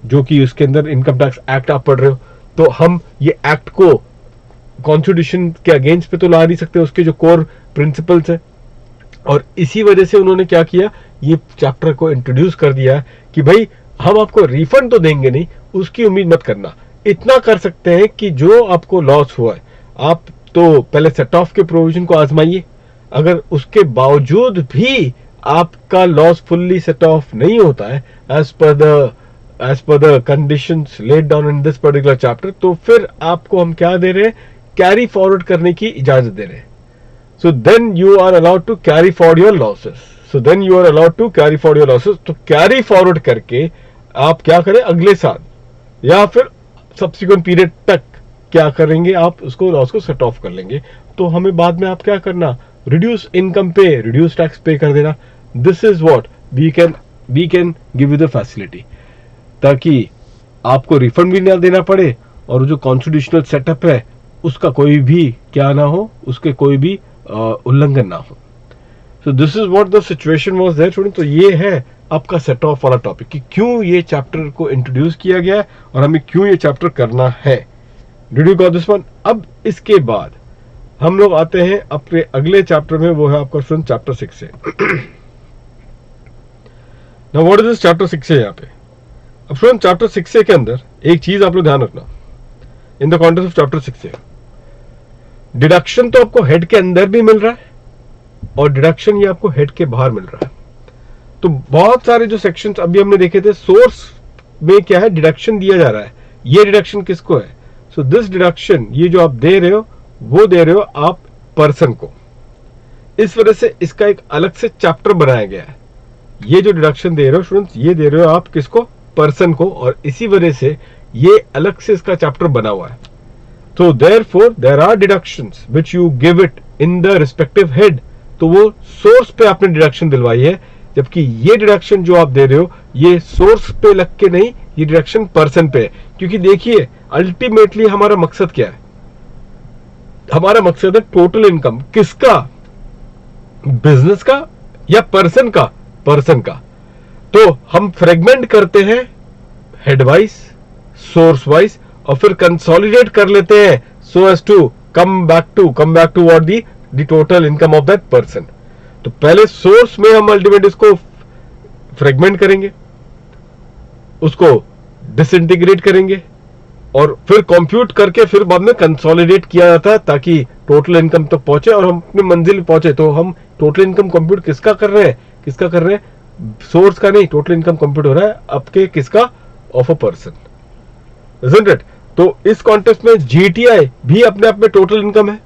A: जो कि उसके अंदर इनकम टैक्स एक्ट आप पढ़ रहे हो। तो हम ये एक्ट को कॉन्स्टिट्यूशन के अगेंस्ट पे तो ला नहीं सकते, उसके जो कोर प्रिंसिपल्स है। और इसी वजह से उन्होंने क्या किया, ये चैप्टर को इंट्रोड्यूस कर दिया कि भाई हम आपको रिफंड तो देंगे नहीं, उसकी उम्मीद मत करना। इतना कर सकते हैं कि जो आपको लॉस हुआ है, आप तो पहले सेट ऑफ के प्रोविजन को आजमाइए। अगर उसके बावजूद भी आपका लॉस फुल्ली सेट ऑफ नहीं होता है as per the conditions laid down in this particular chapter, तो फिर आपको हम क्या दे रहे हैं, कैरी फॉरवर्ड करने की इजाजत दे रहे हैं। So then you are allowed to carry forward your losses. तो कैरी फॉरवर्ड करके आप क्या करें, अगले साल या फिर सब्सिक्वेंट पीरियड तक क्या करेंगे, आप उसको लॉस को सेट ऑफ कर लेंगे। तो हमें बाद में आप क्या करना, रिड्यूस इनकम पे रिड्यूस टैक्स पे कर देना। This is what we can give you the facility, ताकि आपको रिफंड भी ना देना पड़े और जो कॉन्स्टिट्यूशनल सेटअप है उसका कोई भी क्या ना हो, उसके कोई भी उल्लंघन ना हो। So this is what the situation was there student. तो ये है आपका सेट ऑफ वाला टॉपिक कि क्यों ये चैप्टर को इंट्रोड्यूस किया गया है और हमें क्यों ये चैप्टर करना है। Did you got this one? अब इसके बाद हम लोग आते हैं अपने अगले चैप्टर में, वो है आपका स्टूडेंट चैप्टर 6 से। Now what is this chapter 6 है यहाँ पे। अब स्टूडेंट चैप्टर 6 के अंदर एक चीज आप लोग ध्यान रखना, in the context of chapter 6 से डिडक्शन तो आपको हेड के अंदर भी मिल रहा है और डिडक्शन ये आपको हेड के बाहर मिल रहा है। तो बहुत सारे जो सेक्शंस अभी हमने देखे थे, सोर्स में क्या है, डिडक्शन दिया जा रहा है। ये डिडक्शन किसको है? सो दिस डिडक्शन, ये जो आप दे रहे हो वो दे रहे हो आप पर्सन को। इस वजह से इसका एक अलग से चैप्टर बनाया गया है। ये जो डिडक्शन दे रहे हो स्टूडेंट्स, ये दे रहे हो आप किसको, पर्सन को, और इसी वजह से ये अलग से इसका चैप्टर बना हुआ है। तो therefore there are deductions which you give it in the respective head। तो वो सोर्स पे आपने डिडक्शन दिलवाई है, जबकि ये डिडक्शन जो आप दे रहे हो ये सोर्स पे लग के नहीं, ये डिडक्शन पर्सन पे है। क्योंकि देखिए अल्टीमेटली हमारा मकसद क्या है, हमारा मकसद है टोटल इनकम किसका, बिजनेस का या पर्सन का, पर्सन का। तो हम फ्रेगमेंट करते हैं हेड वाइज, सोर्स वाइज, और फिर कंसोलिडेट कर लेते हैं so as to come back to what the total income of that person. तो पहले सोर्स में हम अल्टीमेट इसको फ्रेगमेंट करेंगे, उसको डिसइंटीग्रेट करेंगे और फिर कंप्यूट करके फिर बाद में कंसोलिडेट किया जाता है ताकि टोटल इनकम तक पहुंचे और हम अपनी मंजिल पहुंचे। तो हम टोटल इनकम कंप्यूट किसका कर रहे हैं, सोर्स का नहीं, टोटल इनकम कंप्यूट हो रहा है आपके किसका, of a person, isn't it? तो इस कॉन्टेक्स्ट में जीटीआई भी अपने आप में टोटल इनकम है।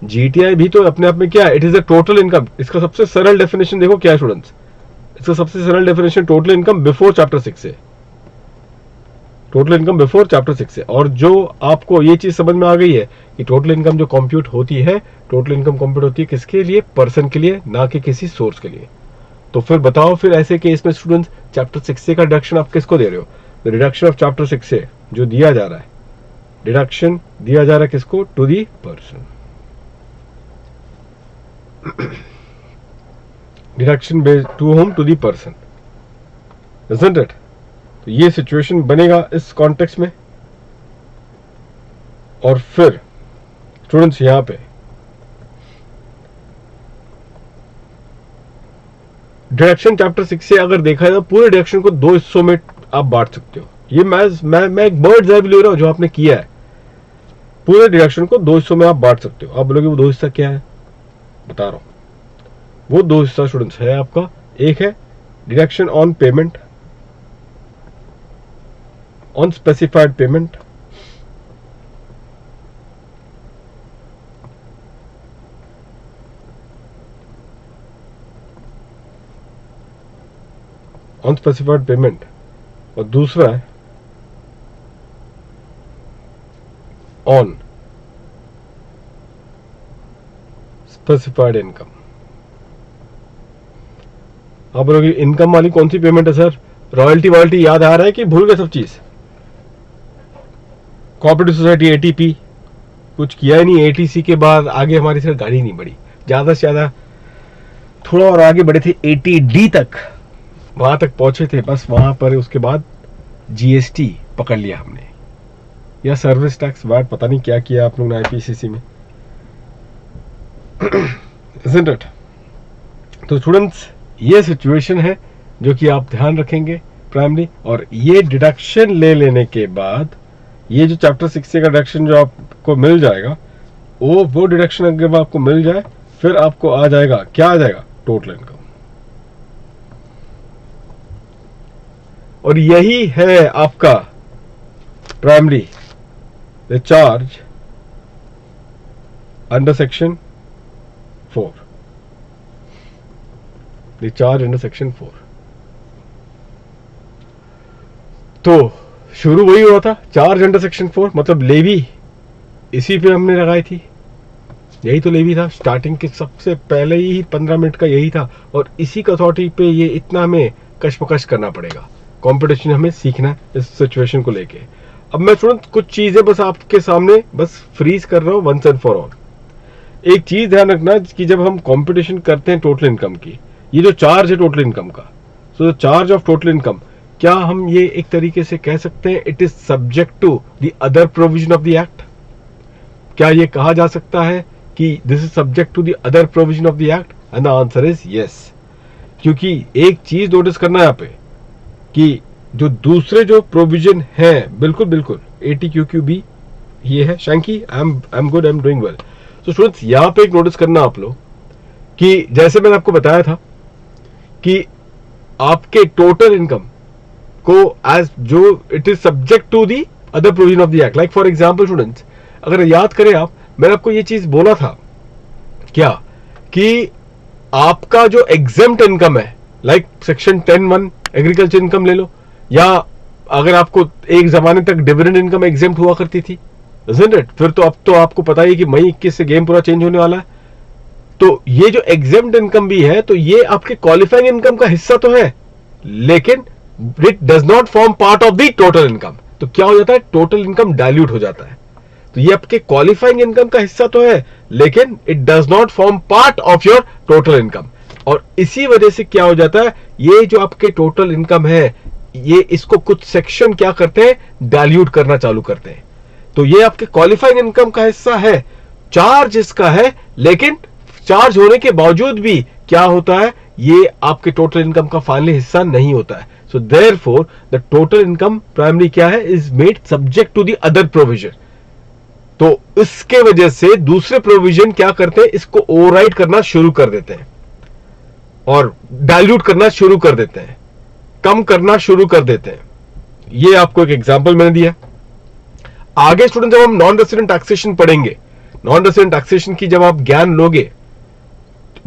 A: जीटीआई भी तो अपने आप में क्या है, it is a total income. इसका सबसे सरल डेफिनेशन देखो क्या है स्टूडेंट्स, इसका सबसे सरल definition total income before chapter 6 से, टोटल इनकम बिफोर चैप्टर 6 से। और जो आपको ये चीज समझ में आ गई है कि टोटल इनकम जो कंप्यूट होती है, टोटल इनकम कंप्यूट होती है किसके लिए, पर्सन के लिए, ना कि किसी सोर्स के लिए। तो फिर बताओ, फिर ऐसे केस में स्टूडेंट्स चैप्टर 6 से का डिडक्शन आप किसको दे रहे हो, रिडक्शन ऑफ चैप्टर 6 से जो दिया जा रहा है, डिडक्शन दिया जा रहा है किसको, to the person. Deduction based to whom, to the person, isn't it? तो ये सिचुएशन बनेगा इस कॉन्टेक्स्ट में। और फिर स्टूडेंट्स यहां पे डिडक्शन चैप्टर 6 से अगर देखा जाए, पूरे डिडक्शन को दो हिस्सों में आप बांट सकते हो। ये मैं एक बर्ड्स आई व्यू ले रहा हूं जो आपने किया है। पूरे डिडक्शन को दो हिस्सों में आप बांट सकते हो। आप बोलोगे वो दो हिस्सा क्या है, बता रहा हूं। वो दो हिस्सा स्टूडेंट्स है आपका, एक है deduction on payment, on specified payment, on specified payment, और दूसरा है ऑन स्पेसिफाइड इनकम। आप बोलोगे इनकम वाली कौन सी पेमेंट है सर, रॉयल्टी वॉयल्टी याद आ रहा है कि भूल गए सब चीज, कोऑपरेटिव सोसाइटी एटीपी कुछ किया ही नहीं। एटीसी के बाद आगे हमारी सर गाड़ी नहीं बढ़ी, ज्यादा से ज्यादा थोड़ा और आगे बढ़े थे, 80D तक, वहां तक पहुंचे थे बस, वहां पर उसके बाद जीएसटी पकड़ लिया हमने। या सर्विस टैक्स वैट, पता नहीं क्या किया आप लोग ने आईपीसीसी में। Isn't it? तो स्टूडेंट्स ये सिचुएशन है जो कि आप ध्यान रखेंगे प्राइमरी, और ये डिडक्शन ले लेने के बाद ये जो चैप्टर 60 का डिडक्शन जो आपको मिल जाएगा, वो डिडक्शन अगर आपको मिल जाए फिर आपको आ जाएगा, क्या आ जाएगा, टोटल इनकम। और यही है आपका primary the charge under section 4, the charge under section 4। तो शुरू वही हुआ था, चार्ज अंडर सेक्शन 4 मतलब लेवी, इसी पे हमने लगाई थी, यही तो लेवी था स्टार्टिंग के सबसे पहले ही 15 मिनट का यही था, और इसी कसौटी पे ये इतना हमें कशमकश करना पड़ेगा, कंपटीशन हमें सीखना है इस सिचुएशन को लेके। अब मैं स्टूडेंट कुछ चीजें बस आपके सामने बस फ्रीज कर रहा हूं वंस एंड फॉर ऑल। एक चीज ध्यान रखना कि जब हम कंपटीशन करते हैं टोटल इनकम की, ये जो चार्ज है टोटल इनकम का, so charge of total income, क्या हम ये एक तरीके से कह सकते हैं it is subject to the other provision of the act? क्या ये कहा जा सकता है कि this is subject to the other provision of the act? And the answer is yes. क्योंकि एक चीज नोटिस करना है यहाँ पे कि जो दूसरे जो प्रोविजन है, बिल्कुल बिल्कुल ATQQB ये है, Shanky I am good, I am doing well. तो स्टूडेंट्स यहाँ पे एक नोटिस करना आप लोग कि जैसे मैंने आपको बताया था कि आपके टोटल इनकम को एज जो it is subject to the other provision of the act. Like for example students, अगर याद करें आप, मैंने आपको ये चीज बोला था क्या कि आपका जो एग्जेम्प्ट इनकम है, लाइक सेक्शन 10(1) एग्रीकल्चर इनकम ले लो, या अगर आपको एक जमाने तक डिविडेंड इनकम एग्जेम्प्ट हुआ करती थी, isn't it? फिर तो अब तो आपको पता ही कि मई 21 से गेम पूरा चेंज होने वाला है। तो ये जो एग्जेम्प्ट इनकम भी है, तो ये आपके क्वालिफाइंग इनकम का हिस्सा तो है, लेकिन it does not form part of the total income. तो क्या हो जाता है, टोटल इनकम डाइल्यूट हो जाता है। तो ये आपके क्वालिफाइंग इनकम का हिस्सा तो है, लेकिन it does not form part of your total income. और इसी वजह से क्या हो जाता है, ये जो आपके टोटल इनकम है, ये इसको कुछ सेक्शन क्या करते हैं, डाइल्यूट करना चालू करते हैं। तो ये आपके क्वालिफाइंग इनकम का हिस्सा है, चार्ज इसका है, लेकिन चार्ज होने के बावजूद भी क्या होता है, ये आपके टोटल इनकम का फाइनली हिस्सा नहीं होता है। So therefore the total income primary क्या है, is made subject to the other provision. तो इसके वजह से दूसरे प्रोविजन क्या करते हैं, इसको ओवरराइड करना शुरू कर देते हैं और डाइल्यूट करना शुरू कर देते हैं, कम करना शुरू कर देते हैं। ये आपको एक एग्जांपल मैंने दिया। आगे स्टूडेंट जब हम नॉन रेसिडेंट टैक्सेशन पढ़ेंगे, नॉन रेसिडेंट टैक्सेशन की जब आप ज्ञान लोगे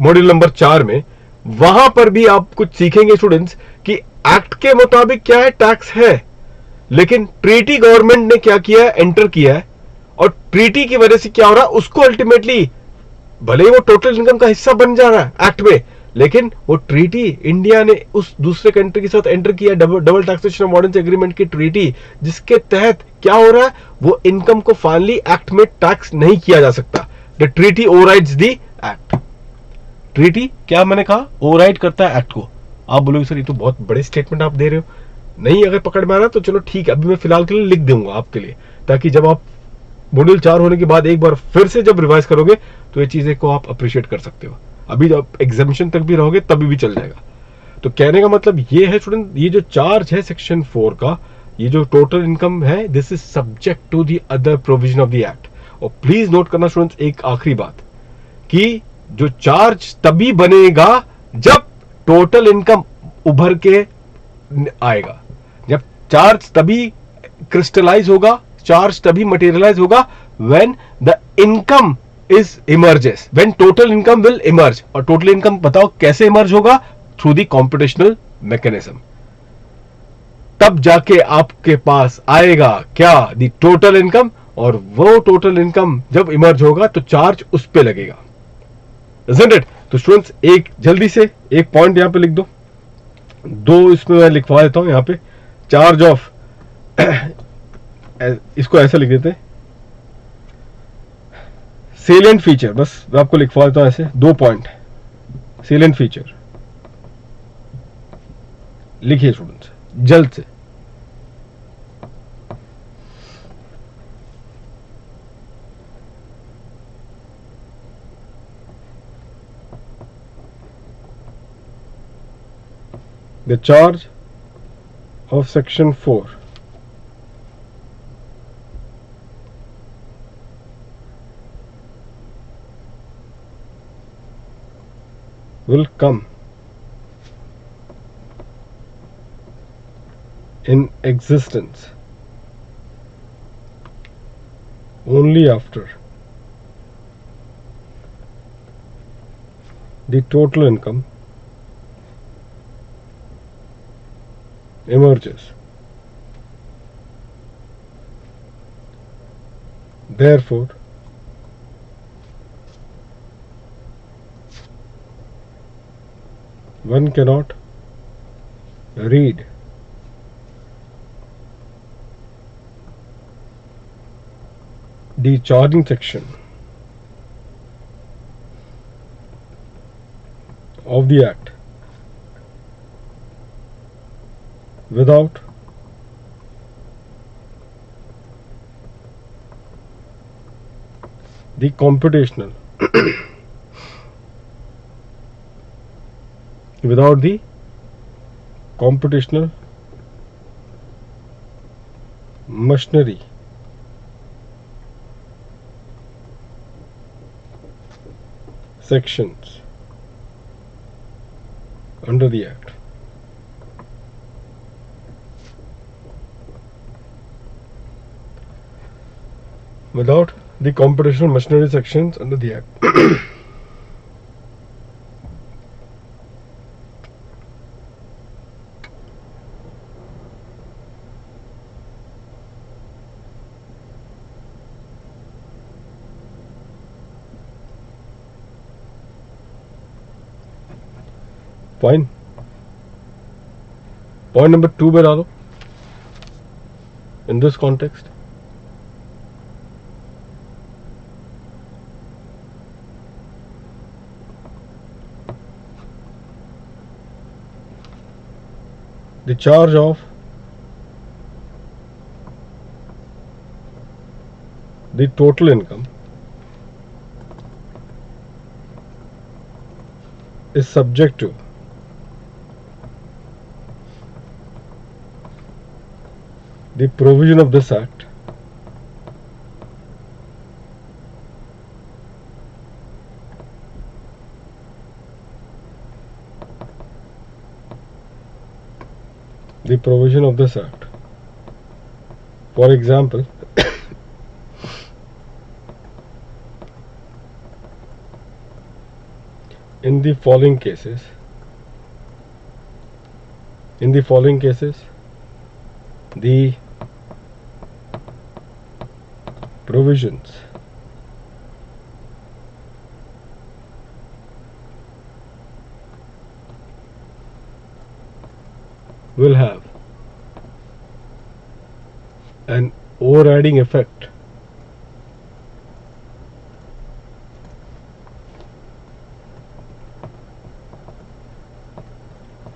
A: मॉड्यूल नंबर 4 में, वहां पर भी आप कुछ सीखेंगे स्टूडेंट्स कि एक्ट के मुताबिक क्या है, टैक्स है, लेकिन ट्रीटी गवर्नमेंट ने क्या किया है, एंटर किया है, और ट्रीटी की वजह से क्या हो रहा है, उसको अल्टीमेटली भले ही वो टोटल इनकम का हिस्सा बन जा रहा है एक्ट में, लेकिन वो ट्रीटी इंडिया ने उस दूसरे कंट्री के साथ एंटर किया, डबल टैक्सेशन अवॉइडेंस एग्रीमेंट की ट्रीटी, जिसके तहत क्या हो रहा है, वो इनकम को फाइनली एक्ट में टैक्स नहीं किया जा सकता। The treaty overrides the act. Treaty क्या मैंने कहा, ओवरराइड करता है एक्ट को। आप बोलोगे सर ये तो बहुत बड़े स्टेटमेंट आप दे रहे हो, नहीं अगर पकड़ में आ रहा तो चलो ठीक है, अभी मैं फिलहाल के लिए लिख दूंगा आपके लिए, ताकि जब आप मॉड्यूल 4 होने के बाद एक बार फिर से जब रिवाइज करोगे तो ये चीजें को आप अप्रिशिएट कर सकते हो। अभी जब एग्जामिनेशन तक भी रहोगे तभी भी चल जाएगा। तो कहने का मतलब ये है स्टूडेंट, ये जो चार्ज है सेक्शन 4 का, ये जो टोटल इनकम है, this is subject to the other provision of the act. और प्लीज नोट करना स्टूडेंट्स एक आखिरी बात, कि जो चार्ज तभी बनेगा जब टोटल इनकम उभर के आएगा, जब चार्ज तभी क्रिस्टलाइज होगा, चार्ज तभी मटेरियलाइज होगा when the income is emerges, when total income will emerge. और टोटल इनकम बताओ कैसे इमर्ज होगा, थ्रू द कॉम्पिटिशनल मैकेनिज्म। तब जाके आपके पास आएगा क्या, द टोटल इनकम, और वो टोटल इनकम जब इमर्ज होगा तो चार्ज उस पे लगेगा। Isn't it? तो स्टूडेंट्स एक जल्दी से एक पॉइंट यहां पे लिख दो इसमें मैं लिखवा देता हूं, यहां पे चार्ज ऑफ इसको ऐसा लिख देते हैं, सेलिएंट फीचर, बस मैं आपको लिखवा देता हूं ऐसे 2 पॉइंट। सेलिएंट फीचर लिखिए स्टूडेंट्स जल्द से। The charge of section 4 will come in existence only after the total income emerges. Therefore, one cannot read the charging section of the Act without the computational without the computational machinery sections under the Act. Without the computational machinery sections under the Act. Fine. Point number 2 पे डालो. In this context, the charge of the total income is subject to the provision of this Act the provision of this Act. For example, in the following cases, the provisions will have an overriding effect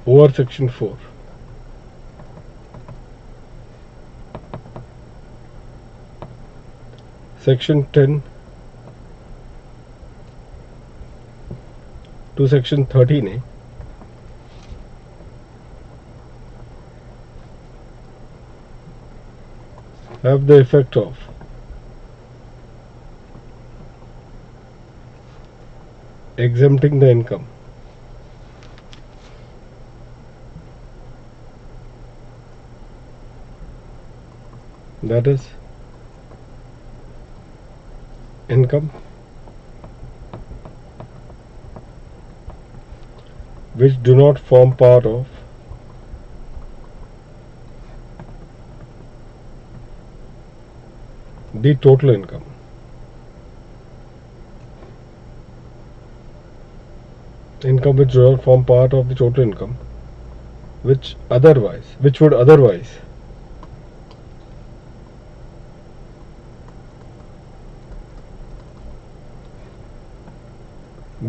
A: over section 4. Section 10 to section 13A have the effect of exempting the income that is income which do not form part of the total income. Income which do not form part of the total income, which would otherwise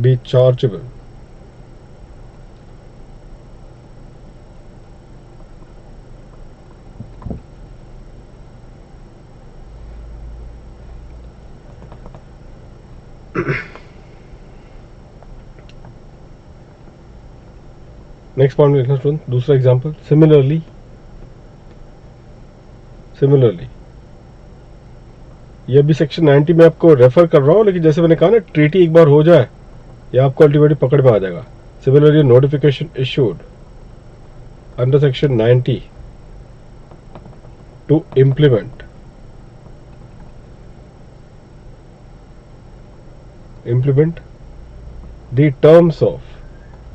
A: be chargeable next point लिखना student, दूसरा example, similarly ये भी section 90 में आपको refer कर रहा हूँ, लेकिन जैसे मैंने कहा ना, ट्रीटी एक बार हो जाए ये आपको अल्टीमेटली पकड़ में आ जाएगा। Similarly notification issued under section 90 to implement the terms of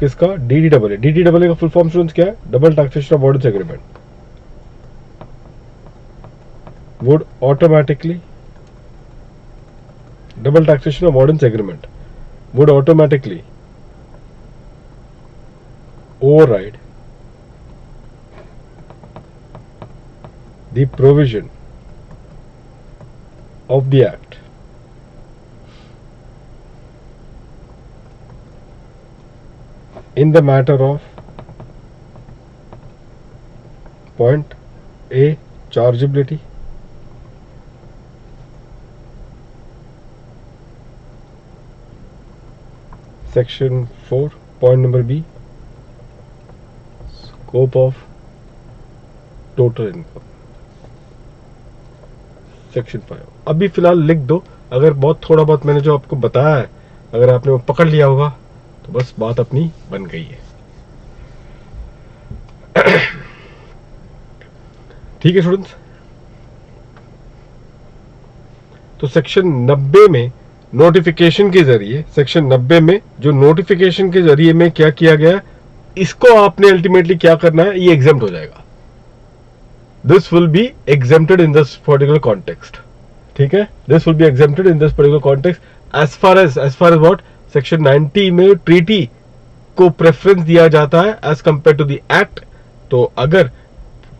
A: किसका, DDAA। DDAA का फुल फॉर्म स्टूडेंट्स क्या है, double taxation avoidance agreement, would automatically, double taxation avoidance agreement would automatically override the provision of the Act in the matter of point A, chargeability, Section 4, point number B, scope of total income, Section 5। अभी फिलहाल लिख दो, अगर बहुत थोड़ा बहुत मैंने जो आपको बताया है अगर आपने वो पकड़ लिया होगा तो बस बात अपनी बन गई है। ठीक है स्टूडेंट्स, तो सेक्शन 90 में नोटिफिकेशन के जरिए, सेक्शन 90 में जो नोटिफिकेशन के जरिए में क्या किया गया, इसको आपने अल्टीमेटली क्या करना है, ये एग्जेम्प्ट हो जाएगा। This will be exempted in this particular context. ठीक है, this will be exempted in this particular context as far as what, section 90 में ट्रीटी को प्रेफरेंस दिया जाता है as compare to the act. तो अगर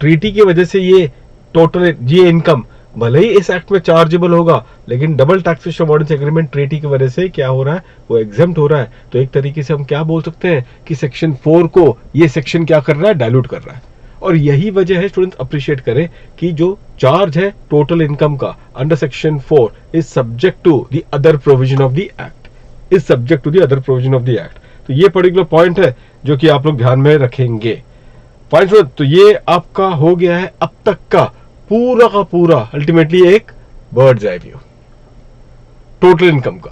A: ट्रीटी की वजह से ये टोटल ये इनकम भले ही इस एक्ट में चार्जेबल होगा, लेकिन double taxation avoidance agreement treaty की वजह से क्या हो रहा है, वो एग्जेम्प्ट हो रहा है। तो एक तरीके से हम क्या बोल सकते हैं कि सेक्शन 4 को ये सेक्शन क्या कर रहा है, डायल्यूट कर रहा है। और यही वजह है स्टूडेंट्स, अप्रिशिएट करें कि जो चार्ज है टोटल इनकम का under section 4 is subject to the other provision of the act, is subject to the other provision of the act. तो ये पर्टिकुलर पॉइंट है जो कि आप लोग ध्यान में रखेंगे। फाइन स्टूडेंट, तो ये आपका हो गया है अब तक का पूरा अल्टीमेटली एक birds eye view total income का।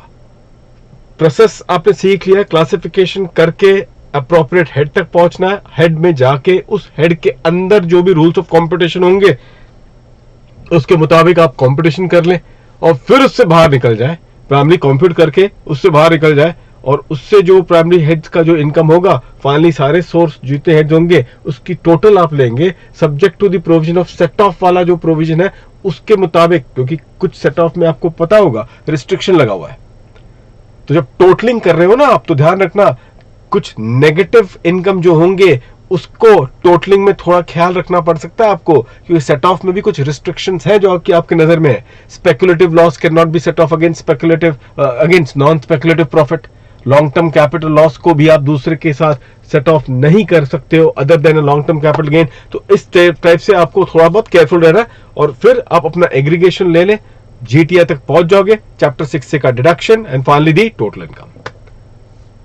A: प्रोसेस आपने सीख लिया, क्लासिफिकेशन करके अप्रोप्रिएट हेड तक पहुंचना है, हेड में जाके उस हेड के अंदर जो भी रूल्स ऑफ कंपटीशन होंगे उसके मुताबिक आप कंपटीशन कर लें और फिर उससे बाहर निकल जाए, प्राइमरी कंप्यूट करके उससे बाहर निकल जाए और उससे जो प्राइमरी हेड्स का जो इनकम होगा, फाइनली सारे सोर्स जितने हेड्स होंगे उसकी टोटल आप लेंगे subject to the provision of set off वाला जो प्रोविजन है उसके मुताबिक, क्योंकि कुछ सेट ऑफ में आपको पता होगा रिस्ट्रिक्शन लगा हुआ है। तो जब टोटलिंग कर रहे हो ना आप, तो ध्यान रखना कुछ नेगेटिव इनकम जो होंगे उसको टोटलिंग में थोड़ा ख्याल रखना पड़ सकता है आपको, क्योंकि सेट ऑफ में भी कुछ रिस्ट्रिक्शंस हैं जो आपके नजर में है। Speculative loss can not be set of against non speculative profit. Long term capital loss को भी आप दूसरे के साथ सेट ऑफ नहीं कर सकते हो other than long term capital gain. तो इस टाइप से आपको थोड़ा बहुत केयरफुल रहना है और फिर आप अपना एग्रीगेशन ले लें, जीटीआई तक पहुंच जाओगे, चैप्टर 6 से का deduction and finally the total income,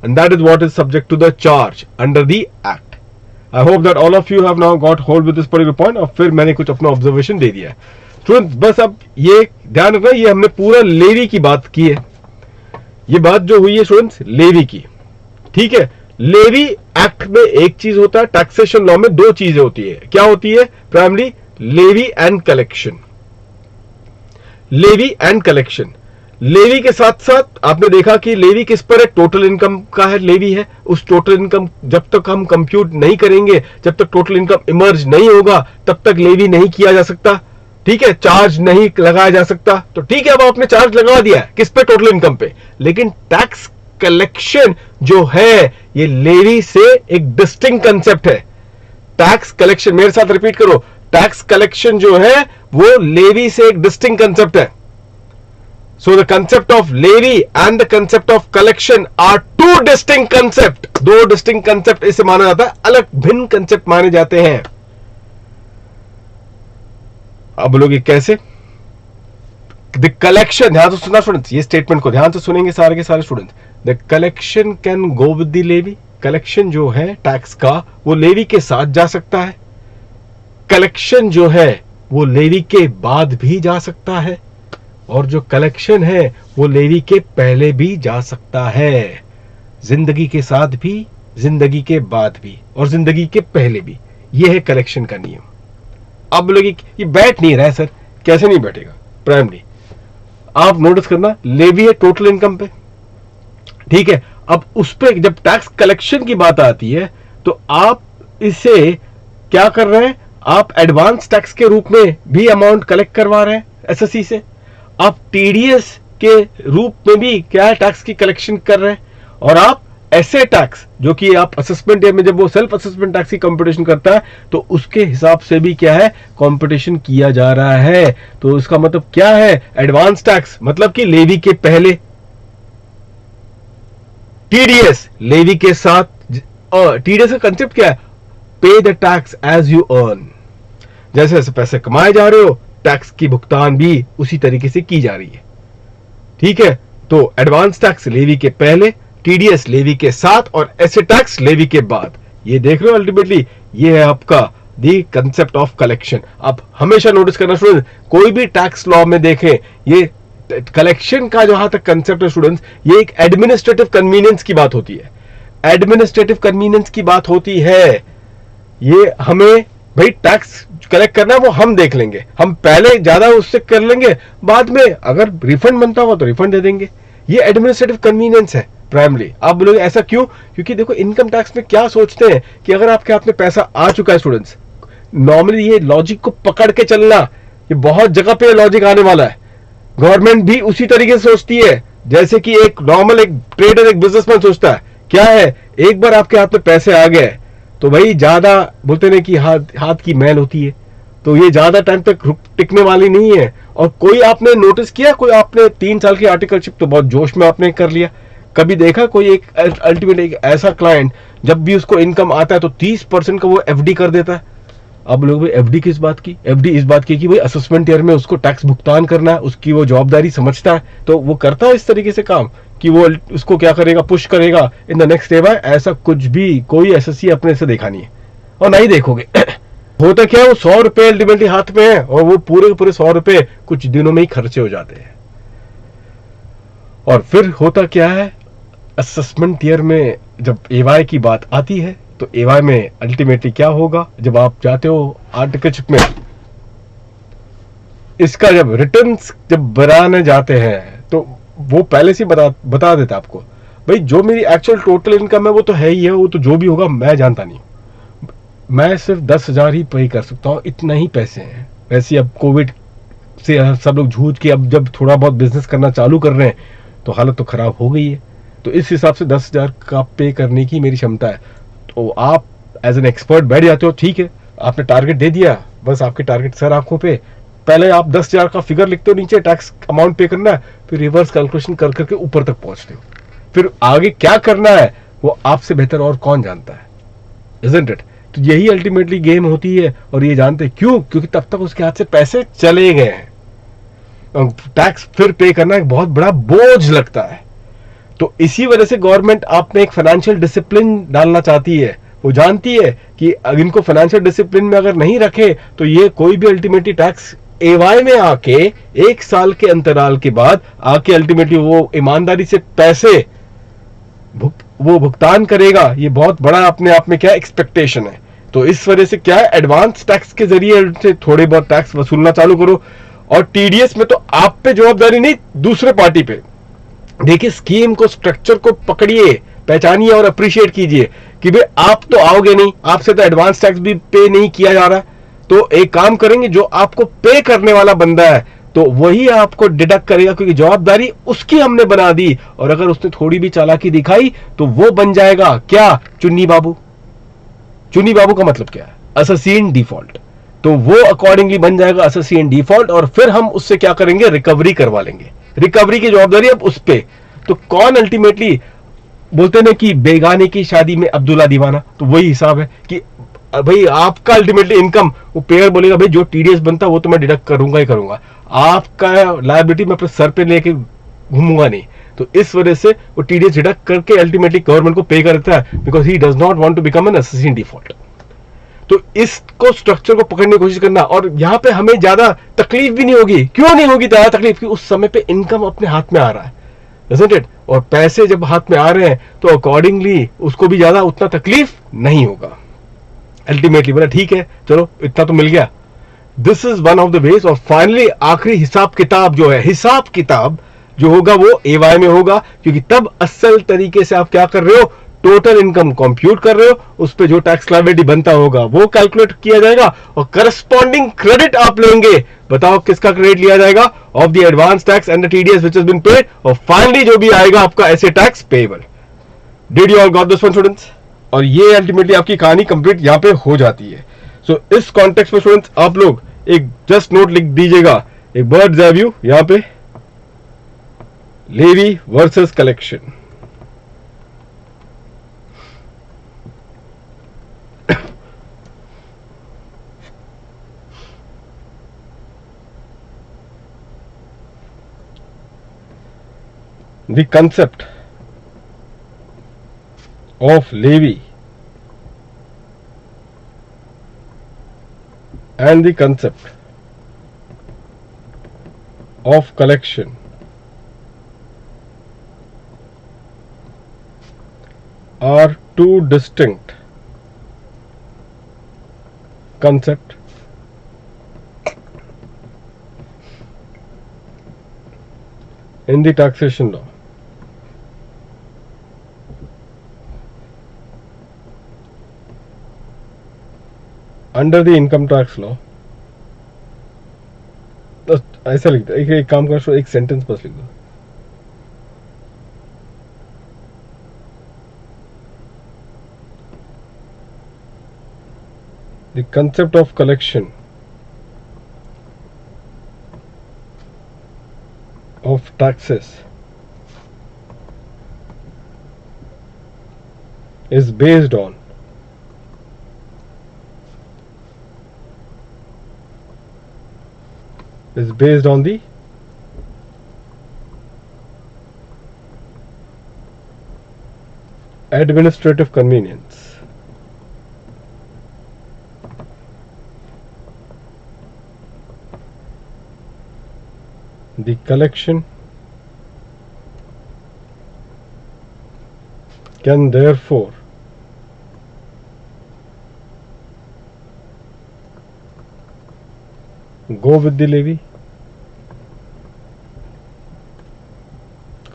A: and that is what is subject to the charge under the act. I hope that all of you have now got hold with this particular point. और फिर मैंने कुछ अपना observation दे दिया है students. बस अब ये ध्यान रखना, ये हमने पूरा लेवी की बात की है, ये बात जो हुई है स्टूडेंट्स लेवी की, ठीक है। लेवी एक्ट में एक चीज होता है, टैक्सेशन लॉ में दो चीजें होती है। क्या होती है? Primary levy and collection. Levy and collection, levy के साथ साथ आपने देखा कि लेवी किस पर है? टोटल इनकम का है, लेवी है। उस टोटल इनकम जब तक हम कंप्यूट नहीं करेंगे, जब तक टोटल इनकम इमर्ज नहीं होगा, तब तक लेवी नहीं किया जा सकता, ठीक है, चार्ज नहीं लगाया जा सकता। तो ठीक है, अब आपने चार्ज लगा दिया है किस पे? टोटल इनकम पे। लेकिन टैक्स कलेक्शन जो है ये लेवी से एक डिस्टिंक्ट कंसेप्ट है। टैक्स कलेक्शन, मेरे साथ रिपीट करो, टैक्स कलेक्शन जो है वो लेवी से एक डिस्टिंक्ट कंसेप्ट है। So the concept of levy and the concept of collection are two distinct concept. दो डिस्टिंक्ट कंसेप्ट इसे माना जाता है, अलग भिन्न कंसेप्ट माने जाते हैं। अब बोलोगे कैसे? द कलेक्शन, ध्यान से सुनना स्टूडेंट्स, ये स्टेटमेंट को ध्यान से सुनेंगे सारे के सारे students. The collection can go with the levy, collection जो है टैक्स का वो लेवी के साथ जा सकता है, कलेक्शन जो है वो लेवी के बाद भी जा सकता है, और जो कलेक्शन है वो लेवी के पहले भी जा सकता है। जिंदगी के साथ भी, जिंदगी के बाद भी, और जिंदगी के पहले भी। ये है कलेक्शन का नियम। अब बोलोगे ये बैठ नहीं रहा है सर, कैसे नहीं बैठेगा? प्राइमरी आप नोटिस करना, लेवी है टोटल इनकम पे, ठीक है। अब उस पे जब टैक्स कलेक्शन की बात आती है तो आप इसे क्या कर रहे हैं? आप एडवांस टैक्स के रूप में भी अमाउंट कलेक्ट करवा रहे हैं एसएससी से, आप टीडीएस के रूप में भी क्या है टैक्स की कलेक्शन कर रहे हैं, और आप ऐसे टैक्स जो कि आप असेसमेंट में जब वो सेल्फ असेसमेंट टैक्स की कंपटीशन करता है तो उसके हिसाब से भी क्या है कंपटीशन किया जा रहा है। तो इसका मतलब क्या है? एडवांस टैक्स मतलब कि लेवी के पहले, टीडीएस लेवी के साथ। टीडीएस का कंसेप्ट क्या है? Pay the tax as you earn. जैसे जैसे पैसे कमाए जा रहे हो टैक्स की भुगतान भी उसी तरीके से की जा रही है, ठीक है। तो एडवांस टैक्स लेवी के पहले, टीडीएस लेवी के साथ, और ऐसे टैक्स लेवी के बाद। ये देख रहे हो अल्टीमेटली ये है आपका दी कंसेप्ट ऑफ कलेक्शन। आप हमेशा नोटिस करना स्टूडेंट्स, कोई भी टैक्स लॉ में देखें ये कलेक्शन का जहां तक कंसेप्ट है स्टूडेंट्स, ये एक एडमिनिस्ट्रेटिव कन्वीनियंस की बात होती है। एडमिनिस्ट्रेटिव कन्वीनियंस की बात होती है। ये हमें भाई टैक्स कलेक्ट करना है वो हम देख लेंगे, हम पहले ज्यादा उससे कर लेंगे, बाद में अगर रिफंड बनता होगा तो रिफंड दे देंगे। ये एडमिनिस्ट्रेटिव कन्वीनियंस है प्राइमरी। आप बोलोगे ऐसा क्यों? क्योंकि देखो इनकम टैक्स में क्या सोचते हैं कि अगर आपके हाथ में पैसा आ चुका है स्टूडेंट्स, नॉर्मली ये लॉजिक को पकड़ के चलना, ये बहुत जगह पे लॉजिक आने वाला है। गवर्नमेंट भी उसी तरीके से सोचती है जैसे कि एक नॉर्मल एक ट्रेडर, एक बिजनेसमैन सोचता है। क्या है? एक बार आपके हाथ में पैसे आ गए तो भाई ज्यादा बोलते नहीं कि हाथ की मैल होती है, तो ये ज्यादा टाइम तक टिकने वाली नहीं है। और कोई आपने नोटिस किया, कोई आपने 3 साल की आर्टिकलशिप तो बहुत जोश में आपने कर लिया, कभी देखा कोई एक अल्टीमेट एक ऐसा क्लाइंट जब भी उसको इनकम आता है तो 30% का वो एफडी कर देता है। अब लोग भाई एफडी किस बात की? एफडी इस बात की कि भाई असेसमेंट ईयर में उसको टैक्स भुगतान करना है, उसकी वो जवाबदारी समझता है, तो वो करता है इस तरीके से काम कि वो उसको क्या करेगा, पुश करेगा इन द नेक्स्ट स्टेप है। ऐसा कुछ भी कोई एसएससी अपने से देखा नहीं है और नहीं देखोगे। होता क्या है, वो 100 रुपए अल्टीमेटली हाथ में है और वो पूरे के पूरे 100 रुपए कुछ दिनों में ही खर्चे हो जाते हैं। और फिर होता क्या है, असेसमेंट ईयर में जब एवाई की बात आती है तो एवाई में अल्टीमेटली क्या होगा, जब आप जाते हो आर्टिकलशिप में इसका जब रिटर्न्स जब बनाने जाते हैं तो वो पहले से बता देता आपको भाई जो मेरी एक्चुअल टोटल इनकम है वो तो है ही है, वो तो जो भी होगा मैं जानता नहीं, मैं सिर्फ 10,000 ही पे कर सकता हूँ, इतना ही पैसे हैं। वैसे अब कोविड से सब लोग जूझ के अब जब थोड़ा बहुत बिजनेस करना चालू कर रहे हैं तो हालत तो खराब हो गई है, तो इस हिसाब से 10,000 का पे करने की मेरी क्षमता है। तो आप एज एन एक्सपर्ट बैठ जाते हो, ठीक है आपने टारगेट दे दिया, बस आपके टारगेट सर आंखों पे, पहले आप 10,000 का फिगर लिखते हो, नीचे टैक्स अमाउंट पे करना है, फिर रिवर्स कैलकुलेशन कर करके ऊपर तक पहुंचते हो, फिर आगे क्या करना है वो आपसे बेहतर और कौन जानता है, इजंट इट? तो यही अल्टीमेटली गेम होती है। और ये जानते क्यों? क्योंकि तब तक उसके हाथ से पैसे चले गए हैं, टैक्स फिर पे करना एक बहुत बड़ा बोझ लगता है। तो इसी वजह से गवर्नमेंट आप में एक फाइनेंशियल डिसिप्लिन डालना चाहती है। वो जानती है कि इनको फाइनेंशियल डिसिप्लिन में अगर नहीं रखे तो ये कोई भी अल्टीमेटली टैक्स एवाई में आके 1 साल के अंतराल के बाद आके अल्टीमेटली वो ईमानदारी से पैसे वो भुगतान करेगा। ये बहुत बड़ा अपने आप में क्या एक्सपेक्टेशन है। तो इस वजह से क्या है, एडवांस टैक्स के जरिए से थोड़े बहुत टैक्स वसूलना चालू करो। और टीडीएस में तो आप पे जवाबदारी नहीं, दूसरे पार्टी पे। देखिए स्कीम को, स्ट्रक्चर को पकड़िए, पहचानिए और अप्रिशिएट कीजिए कि भाई आप तो आओगे नहीं, आपसे तो एडवांस टैक्स भी पे नहीं किया जा रहा, तो एक काम करेंगे, जो आपको पे करने वाला बंदा है तो वही आपको डिडक्ट करेगा, क्योंकि जवाबदारी उसकी हमने बना दी। और अगर उसने थोड़ी भी चालाकी दिखाई तो वो बन जाएगा क्या, चुन्नी बाबू। चुन्नी बाबू का मतलब क्या है, अससीन डिफॉल्ट। तो वो अकॉर्डिंगली बन जाएगा अससीन डिफॉल्ट, और फिर हम उससे क्या करेंगे, रिकवरी करवा लेंगे। रिकवरी की जवाबदारी अब उस पे। तो कौन अल्टीमेटली बोलते ना कि बेगाने की शादी में अब्दुल्ला दीवाना, तो वही हिसाब है कि भाई आपका अल्टीमेटली इनकम, वो पेयर बोलेगा भाई जो टीडीएस बनता वो तो मैं डिडक्ट करूंगा ही करूंगा, आपका लायबिलिटी मैं अपने सर पे लेके घूमूंगा नहीं। तो इस वजह से वो टीडीएस डिडक्ट करके अल्टीमेटली गवर्नमेंट को पे करता है, because he does not want to become an assessee in default. तो इसको स्ट्रक्चर को पकड़ने की कोशिश करना, और यहां पे हमें ज्यादा तकलीफ भी नहीं होगी। क्यों नहीं होगी ज्यादा तकलीफ? कि उस समय पे इनकम अपने हाथ में आ रहा है, isn't it? और पैसे जब हाथ में आ रहे हैं तो अकॉर्डिंगली उसको भी ज्यादा उतना तकलीफ नहीं होगा। अल्टीमेटली बोला ठीक है चलो इतना तो मिल गया। This is one of the ways. और फाइनली आखिरी हिसाब किताब जो है, हिसाब किताब जो होगा वो एवाई में होगा, क्योंकि तब असल तरीके से आप क्या कर रहे हो, टोटल इनकम कंप्यूट कर रहे हो, उस पे जो टैक्स लायबिलिटी बनता होगा वो कैलकुलेट किया जाएगा, और करस्पॉन्डिंग क्रेडिट आप लेंगे। बताओ किसका क्रेडिट लिया जाएगा? Of the advance tax and the TDS which has been paid, और फाइनली जो भी आएगा आपका ऐसे tax payable. Did you all got this one students? और ये अल्टीमेटली आपकी कहानी कंप्लीट यहां पे हो जाती है। सो इस कॉन्टेक्स्ट में स्टूडेंट्स आप लोग एक जस्ट नोट लिख दीजिएगा, एक बर्ड्स आई व्यू यहां पे, levy versus collection. The concept of levy and the concept of collection are two distinct concepts in the taxation law. Under the income tax law. तो ऐसा लिख दो, एक काम करो, एक सेंटेंस बस लिख दो। The concept of collection of taxes is based on the administrative convenience. The collection can therefore go with the levy,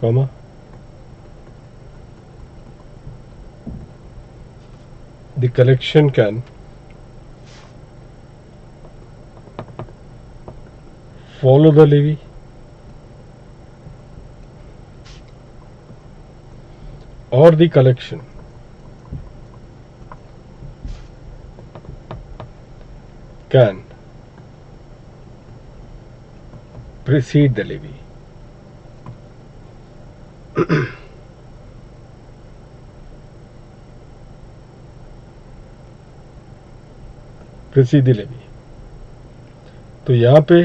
A: comma, the collection can follow the levy, or the collection can precede the levy. precede the levy। तो यहाँ पे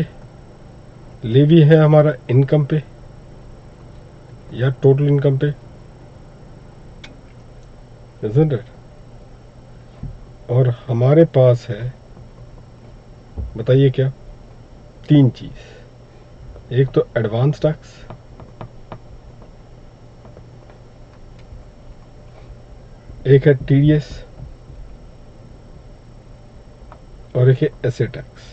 A: levy है हमारा income पे या total income पे, isn't it? और हमारे पास है, बताइए क्या, तीन चीज। एक तो एडवांस टैक्स, एक है टीडीएस, और एक है एसेट टैक्स।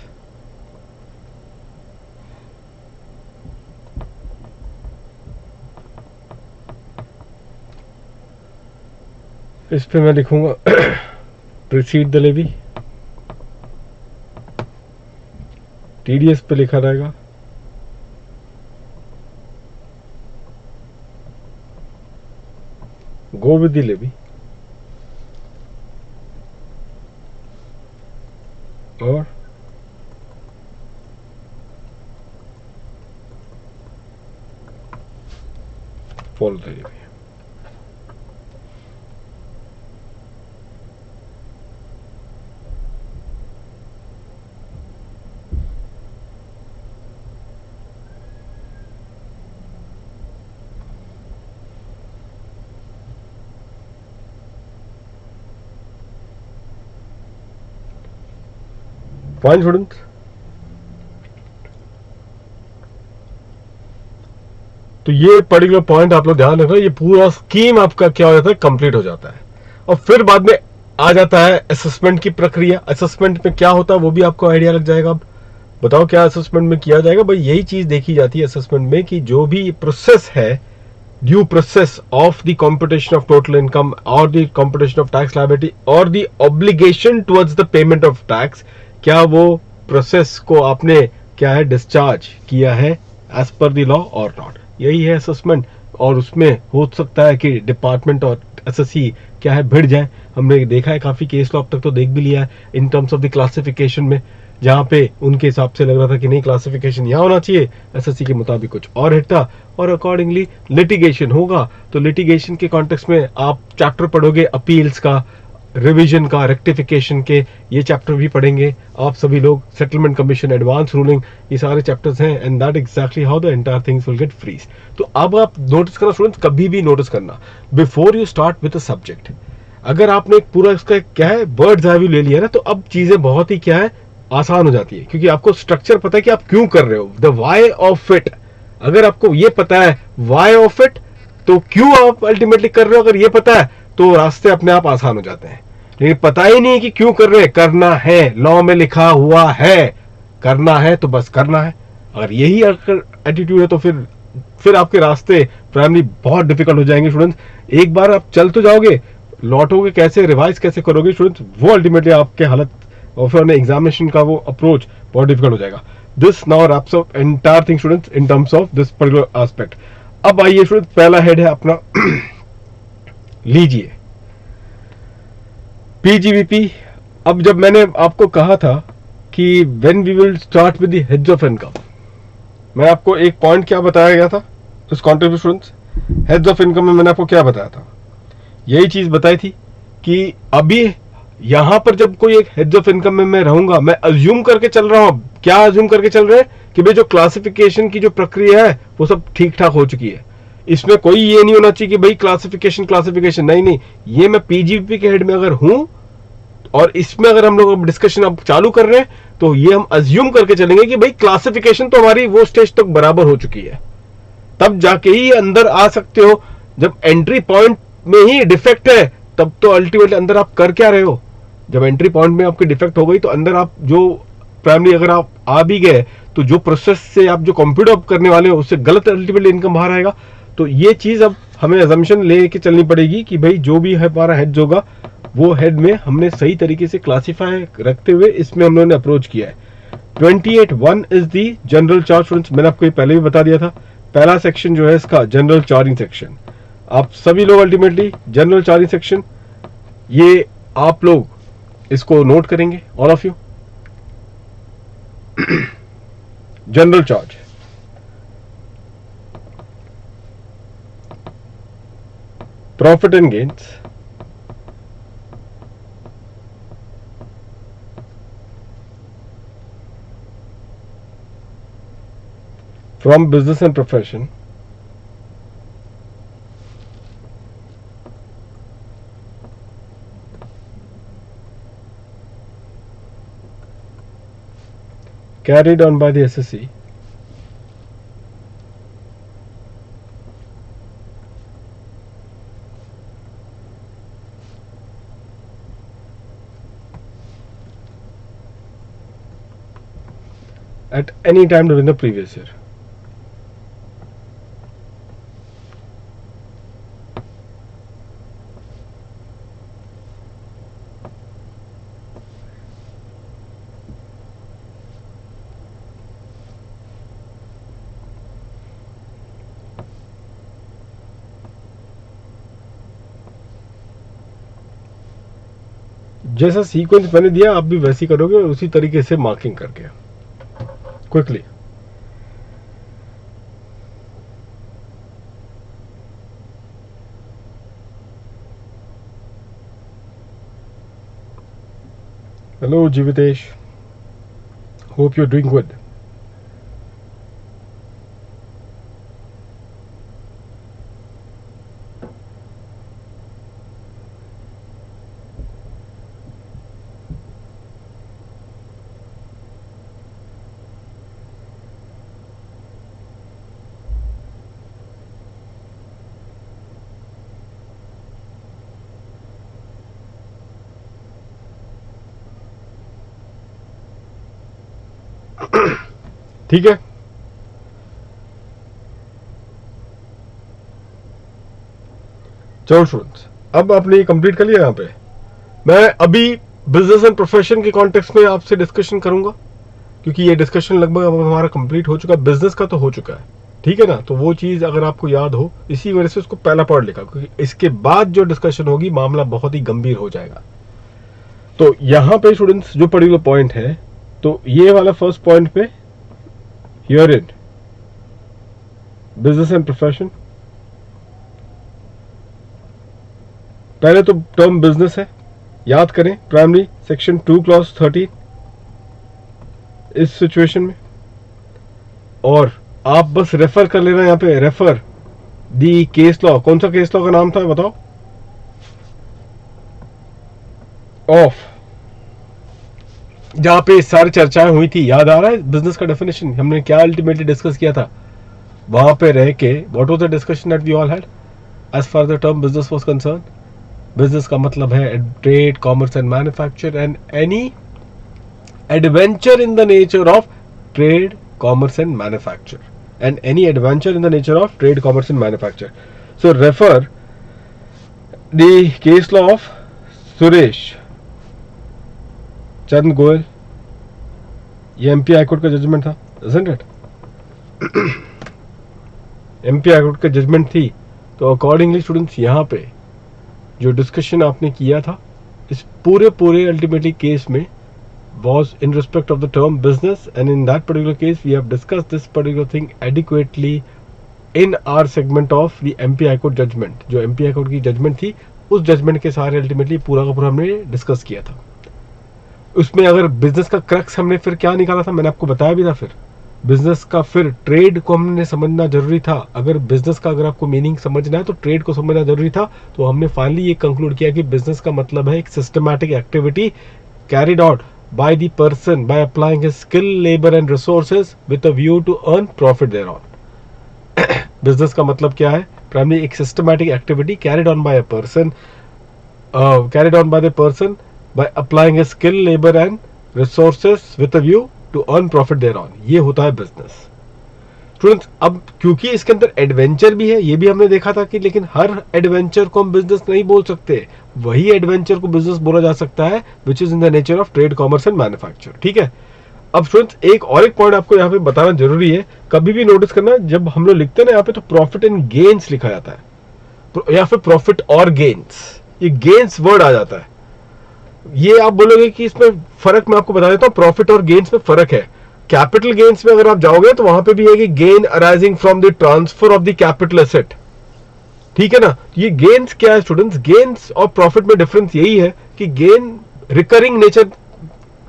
A: इस पे मैं लिखूंगा प्रीसीड द लेवी, टीडीएस पे लिखा रहेगा गो विद द लेवी, और follow the levy. Fine students, तो ये पर्टिकुलर पॉइंट आप लोग ध्यान रखना, ये पूरा स्कीम आपका क्या हो जाता है, कंप्लीट हो जाता है। और फिर बाद में आ जाता है असेसमेंट की प्रक्रिया। असेसमेंट में क्या होता है वो भी आपको आइडिया लग जाएगा। अब बताओ क्या असेसमेंट में किया जाएगा। भाई यही चीज देखी जाती है असेसमेंट में कि जो भी प्रोसेस है, due process of the computation of total income और the computation of tax liability और the obligation towards the payment of tax, क्या वो प्रोसेस को आपने क्या है डिस्चार्ज किया है एज पर द लॉ और नॉट, यही है असेसमेंट। और उसमें हो सकता है कि डिपार्टमेंट और एसएससी क्या है भिड़ जाए। हमने देखा है काफी केस लॉ अब तक तो देख भी लिया है in terms of the classification में, जहां पे उनके हिसाब से लग रहा था कि नहीं क्लासिफिकेशन यहाँ होना चाहिए, एसएससी के मुताबिक कुछ और हिटता, और अकॉर्डिंगली लिटिगेशन होगा। तो लिटिगेशन के कॉन्टेक्स्ट में आप चैप्टर पढ़ोगे अपील्स का, रिवीजन का, रेक्टिफिकेशन के, ये चैप्टर भी पढ़ेंगे आप सभी लोग। सेटलमेंट कमीशन, एडवांस रूलिंग, ये सारे चैप्टर्स हैं and that exactly how the entire things will get freeze. तो अब आप नोटिस करना स्टूडेंट्स, कभी भी नोटिस करना before you start with a subject, अगर आपने एक पूरा इसका क्या है बर्ड्स आई व्यू ले लिया ना, तो अब चीजें बहुत ही क्या है आसान हो जाती है, क्योंकि आपको स्ट्रक्चर पता है कि आप क्यों कर रहे हो, द वाई ऑफ इट। अगर आपको ये पता है वाई ऑफ इट, तो क्यों आप अल्टीमेटली कर रहे हो, अगर ये पता है तो रास्ते अपने आप आसान हो जाते हैं। लेकिन पता ही नहीं कि क्यों कर रहे हैं, करना है, लॉ में लिखा हुआ है करना है तो बस करना है। अगर यही अगर एटीट्यूड है तो फिर आपके रास्ते प्राइमरी बहुत डिफिकल्ट हो जाएंगे स्टूडेंट्स। एक बार आप चल तो जाओगे, लौटोगे कैसे, रिवाइज कैसे करोगे स्टूडेंट्स, वो अल्टीमेटली आपके हालत और फिर एग्जामिनेशन का वो अप्रोच बहुत डिफिकल्ट हो जाएगा। This now wraps up entire thing students in terms of this particular aspect. अब आइए स्टूडेंट्स, पहला हेड है अपना लीजिए पीजीबीपी। अब जब मैंने आपको कहा था कि when we will start with the heads of income, मैं आपको एक पॉइंट क्या बताया गया था इस कॉन्टेक्स्ट में स्टूडेंट्स, हेड्स ऑफ इनकम में मैंने आपको क्या बताया था, यही चीज बताई थी कि अभी यहां पर जब कोई एक हेड्स ऑफ इनकम में मैं रहूंगा, मैं अज्यूम करके चल रहा हूं। क्या अज्यूम करके चल रहे हैं कि भाई जो क्लासिफिकेशन की जो प्रक्रिया है वो सब ठीक ठाक हो चुकी है, इसमें कोई ये नहीं होना चाहिए कि भाई क्लासिफिकेशन क्लासिफिकेशन, नहीं नहीं, ये मैं पीजीपी के हेड में अगर हूं और इसमें अगर हम लोग डिस्कशन अब चालू कर रहे हैं, तो ये हम अज्यूम करके चलेंगे कि भाई क्लासिफिकेशन तो हमारी वो स्टेज तक बराबर हो चुकी है, तब जाके ही अंदर आ सकते हो। जब एंट्री पॉइंट में ही डिफेक्ट है, तब तो अल्टीमेटली अंदर आप कर क्या रहे हो। जब एंट्री पॉइंट में आपकी डिफेक्ट हो गई तो अंदर आप जो प्राइमरी अगर आप आ भी गए तो जो प्रोसेस से आप जो कंप्यूट अप करने वाले हो उससे गलत अल्टीमेटली इनकम बाहर आएगा। तो ये चीज अब हमें अजम्पशन लेके चलनी पड़ेगी कि भाई जो भी है हमारा हेड होगा वो हेड में हमने सही तरीके से क्लासीफाई रखते हुए इसमें हम लोगों ने अप्रोच किया है। 28(1) is the general charge students, मैंने आपको ये पहले भी बता दिया था। पहला सेक्शन जो है इसका जनरल चार्जिंग सेक्शन, आप सभी लोग अल्टीमेटली जनरल चार्जिंग सेक्शन ये आप लोग इसको नोट करेंगे, all of you. General charge, profit and gains, from business and profession, carried on by the SSC, at any time during the previous year. जैसा sequence मैंने दिया आप भी वैसे ही करोगे, उसी तरीके से मार्किंग करके quickly. Hello Jeevitesh, hope you are doing good. ठीक है, चलो स्टूडेंट्स, अब आपने ये कंप्लीट कर लिया। यहाँ पे मैं अभी बिजनेस एंड प्रोफेशन के कॉन्टेक्स्ट में आपसे डिस्कशन करूंगा, क्योंकि ये डिस्कशन लगभग अब हमारा कंप्लीट हो चुका है। बिजनेस का तो हो चुका है, ठीक है ना। तो वो चीज अगर आपको याद हो, इसी वजह से उसको पहला पार्ट लिखा, क्योंकि इसके बाद जो डिस्कशन होगी मामला बहुत ही गंभीर हो जाएगा। तो यहां पे स्टूडेंट्स जो पर्टिकुलर पॉइंट है, तो ये वाला फर्स्ट पॉइंट पे here in business and profession, पहले तो टर्म बिजनेस है, याद करें प्राइमरी सेक्शन 2 क्लॉज 13 इस सिचुएशन में। और आप बस रेफर कर लेना, यहां पे रेफर दी केस लॉ। कौन सा केस लॉ का नाम था बताओ? ऑफ, जहां पे सारी चर्चाएं हुई थी, याद आ रहा है? बिजनेस का डेफिनेशन हमने क्या अल्टीमेटली डिस्कस किया था वहां पे रह के। What was the discussion that we all had as far the term business was concern? Business का मतलब है trade, commerce and manufacture, and any adventure in the nature of trade, commerce and manufacture, and any adventure in the nature of trade, commerce and manufacture. So refer the case law of Suresh Chand Goyal. ये MP high court का judgement था, isn't it? MP high court का judgement थी। तो accordingly students यहाँ पे जो discussion आपने किया था इस पूरे अल्टीमेटली केस में was in respect of the term business, and in that particular case we have discussed this particular thing adequately in our segment of the MP High Court judgment. जो MP High Court की judgement थी उस judgement के सारे ultimately पूरा का पूरा हमने डिस्कस किया था। उसमें अगर बिजनेस का क्रक्स हमने फिर क्या निकाला था, मैंने आपको बताया भी था। फिर बिजनेस का फिर ट्रेड को हमने समझना जरूरी था। अगर बिजनेस का अगर आपको मीनिंग समझना है तो ट्रेड को समझना जरूरी था। तो हमने फाइनली ये कंक्लूड किया कि बिजनेस का मतलब है एक systematic activity carried out by the person by applying his skill, labor and resources with a view to earn profit thereon. Business का मतलब क्या है? Primarily एक systematic activity carried on by a person, by applying his skill, labor and resources with a view to earn profit thereon. ये होता है business. Students, अब क्योंकि इसके अंदर एडवेंचर भी है, ये भी हमने देखा था कि लेकिन हर एडवेंचर को हम बिजनेस नहीं बोल सकते। वही एडवेंचर को बिजनेस बोला जा सकता है which is in the nature of trade, commerce and manufacture. ठीक है। अब स्टूडेंट्स एक पॉइंट आपको यहाँ पे बताना जरूरी है। कभी भी नोटिस करना, जब हम लोग लिखते हैं ना यहाँ पे, तो प्रॉफिट एंड गेन्स लिखा जाता है या फिर प्रॉफिट और गेन्स, ये गेन्स वर्ड आ जाता है। ये आप बोलोगे कि इसमें फर्क मैं आपको बता देता हूँ, प्रॉफिट और गेन्स में फर्क है। कैपिटल गेन्स में अगर आप जाओगे तो वहां पे भी है कि gain arising from the transfer of the capital asset. ठीक है ना। ये गेन्स क्या है स्टूडेंट्स? गेन्स और प्रॉफिट में डिफरेंस यही है कि गेन रिकरिंग नेचर